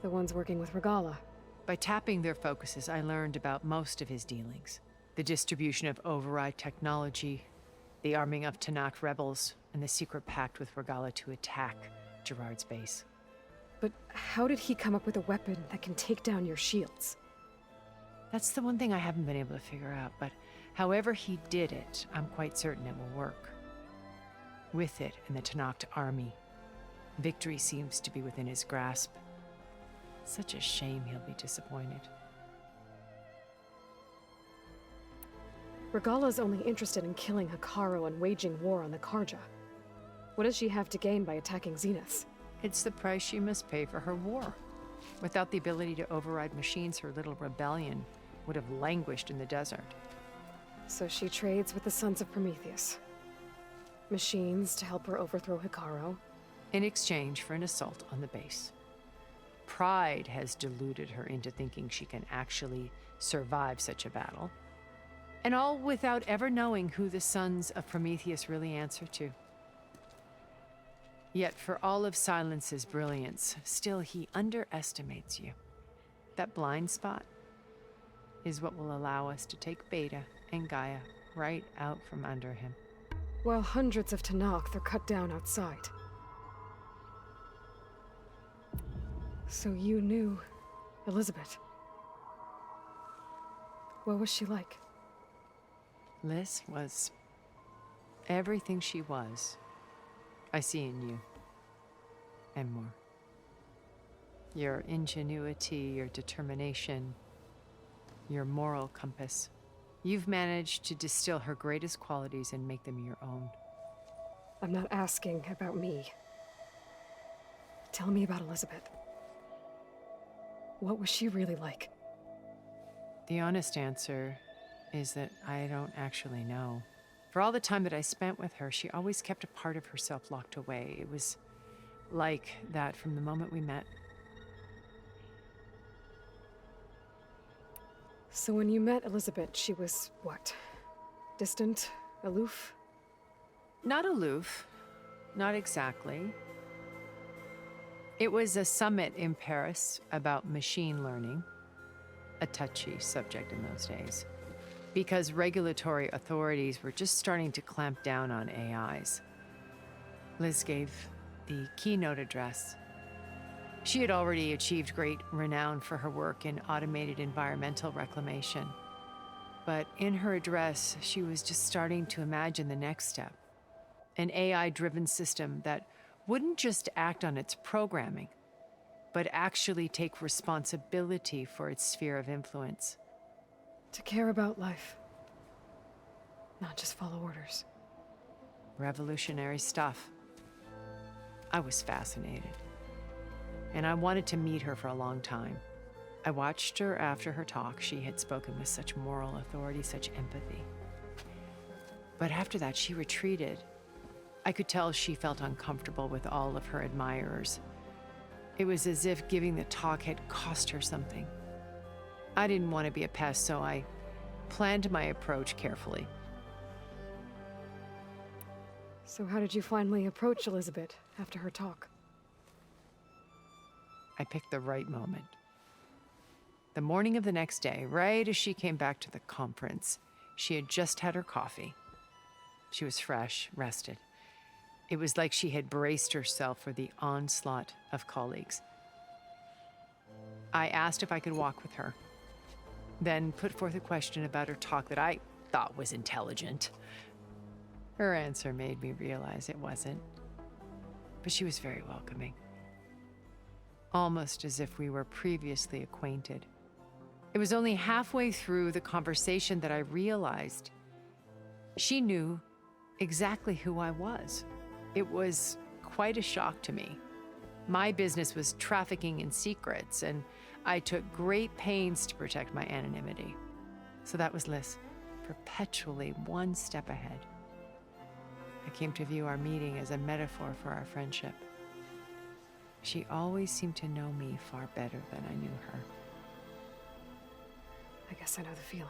The ones working with Regala. By tapping their focuses, I learned about most of his dealings. The distribution of override technology, the arming of Tanakh rebels, and the secret pact with Regala to attack Gerard's base. But how did he come up with a weapon that can take down your shields? That's the one thing I haven't been able to figure out, but however he did it, I'm quite certain it will work. With it and the Tanakh army, victory seems to be within his grasp. Such a shame he'll be disappointed. Regala's only interested in killing Hekarro and waging war on the Karja. What does she have to gain by attacking Zenith? It's the price she must pay for her war. Without the ability to override machines, her little rebellion would have languished in the desert. So she trades with the Sons of Prometheus. Machines to help her overthrow Hekarro. In exchange for an assault on the base. Pride has deluded her into thinking she can actually survive such a battle. And all without ever knowing who the Sons of Prometheus really answer to. Yet for all of Silence's brilliance, still he underestimates you. That blind spot is what will allow us to take Beta and Gaia right out from under him. While hundreds of Tanakh are cut down outside. So you knew Elizabeth. What was she like? Liz was everything she was. I see in you. And more. Your ingenuity, your determination, your moral compass. You've managed to distill her greatest qualities and make them your own. I'm not asking about me. Tell me about Elizabeth. What was she really like? The honest answer is that I don't actually know. For all the time that I spent with her, she always kept a part of herself locked away. It was like that from the moment we met. So when you met Elizabeth, she was what? Distant? Aloof? Not aloof. Not exactly. It was a summit in Paris about machine learning, a touchy subject in those days, because regulatory authorities were just starting to clamp down on AIs. Liz gave the keynote address. She had already achieved great renown for her work in automated environmental reclamation. But in her address, she was just starting to imagine the next step. An AI-driven system that wouldn't just act on its programming, but actually take responsibility for its sphere of influence. To care about life, not just follow orders. Revolutionary stuff. I was fascinated. And I wanted to meet her for a long time. I watched her after her talk. She had spoken with such moral authority, such empathy. But after that, she retreated. I could tell she felt uncomfortable with all of her admirers. It was as if giving the talk had cost her something. I didn't want to be a pest, so I planned my approach carefully. So how did you finally approach Elizabeth after her talk? I picked the right moment. The morning of the next day, right as she came back to the conference, she had just had her coffee. She was fresh, rested. It was like she had braced herself for the onslaught of colleagues. I asked if I could walk with her, then put forth a question about her talk that I thought was intelligent. Her answer made me realize it wasn't, but she was very welcoming. almost as if we were previously acquainted. It was only halfway through the conversation that I realized she knew exactly who I was. It was quite a shock to me. My business was trafficking in secrets, and I took great pains to protect my anonymity. So that was Liz, perpetually one step ahead. I came to view our meeting as a metaphor for our friendship. She always seemed to know me far better than I knew her. I guess I know the feeling.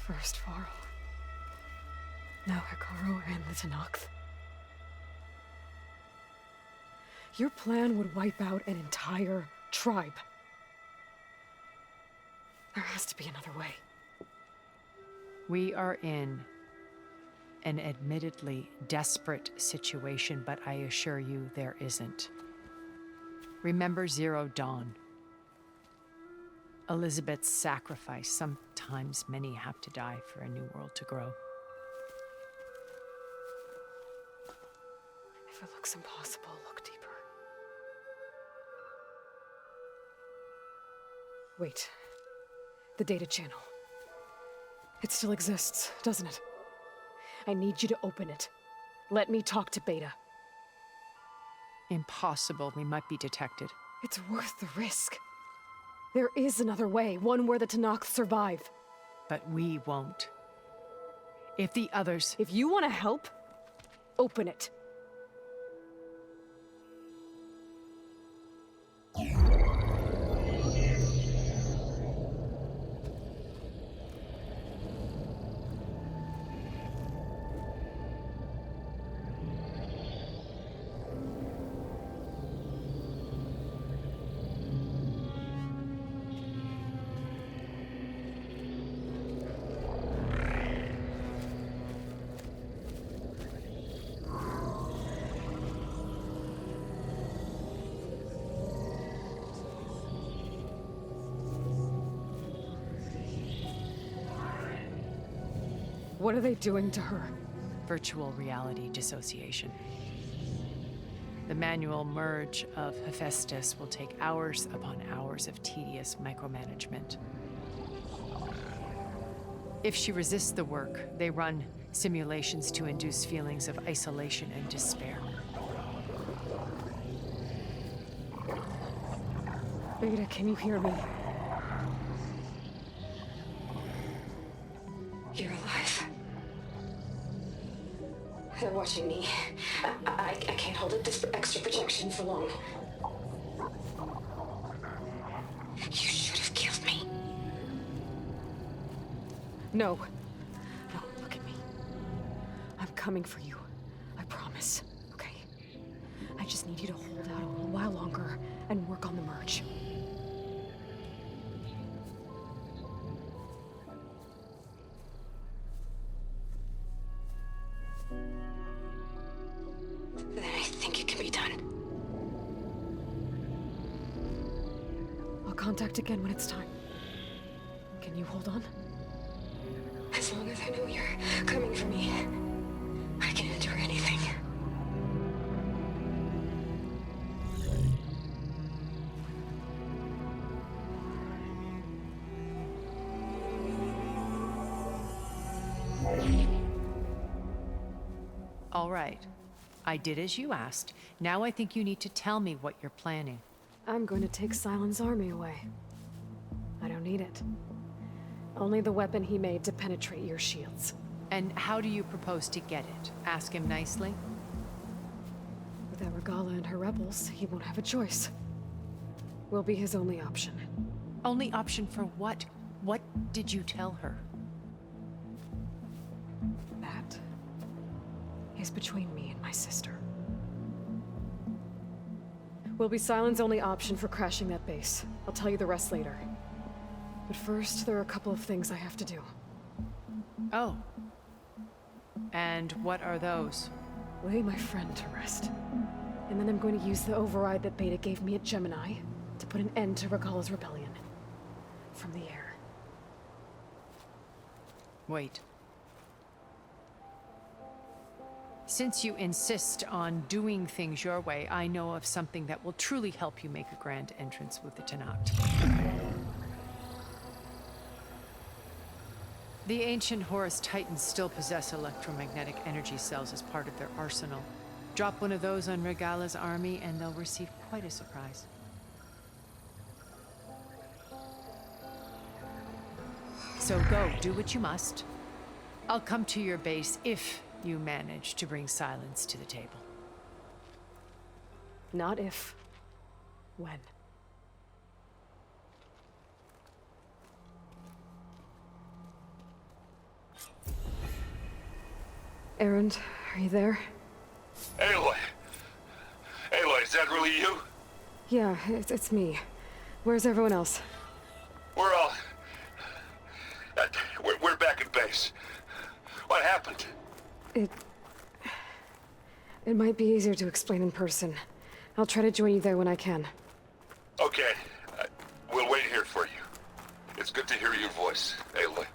First Varl. Now Hikaru and the Tenakth. Your plan would wipe out an entire tribe. There has to be another way. We are in an admittedly desperate situation, but I assure you there isn't. Remember Zero Dawn. Elizabeth's sacrifice. Sometimes many have to die for a new world to grow. If it looks impossible, look deeper. Wait. The data channel. It still exists, doesn't it? I need you to open it. Let me talk to Beta. Impossible. We might be detected. It's worth the risk. There is another way, one where the Tenakth survive. But we won't. If the others... If you want to help, open it. What are they doing to her? Virtual reality dissociation. The manual merge of Hephaestus will take hours upon hours of tedious micromanagement. If she resists the work, they run simulations to induce feelings of isolation and despair. Beta, can you hear me? You're alive. They're watching me. I can't hold up this extra projection for long. You should have killed me. No. No, look at me. I'm coming for you. I promise. Okay? I just need you to hold out a little while longer and work on the merge. Then I think it can be done. I'll contact again when it's time. Can you hold on? As long as I know you're coming for me, I can endure anything. All right. I did as you asked. Now I think you need to tell me what you're planning. I'm going to take Sylens' army away. I don't need it. Only the weapon he made to penetrate your shields. And how do you propose to get it? Ask him nicely? Without Regala and her rebels, he won't have a choice. We'll be his only option. Only option for what? What did you tell her? That is between me and my sister. Will be Sylens' only option for crashing that base. I'll tell you the rest later. But first, there are a couple of things I have to do. Oh. And what are those? Lay my friend to rest. And then I'm going to use the override that Beta gave me at Gemini to put an end to Regala's rebellion. from the air. Wait. Since you insist on doing things your way, I know of something that will truly help you make a grand entrance with the Tenakth. The ancient Horus Titans still possess electromagnetic energy cells as part of their arsenal. Drop one of those on Regala's army and they'll receive quite a surprise. So go, do what you must. I'll come to your base if you manage to bring silence to the table. Not if. When. Erend, are you there? Aloy! Aloy, is that really you? Yeah, it's me. Where's everyone else? We're all... we're back at base. What happened? It might be easier to explain in person. I'll try to join you there when I can. Okay. We'll wait here for you. It's good to hear your voice, Aloy.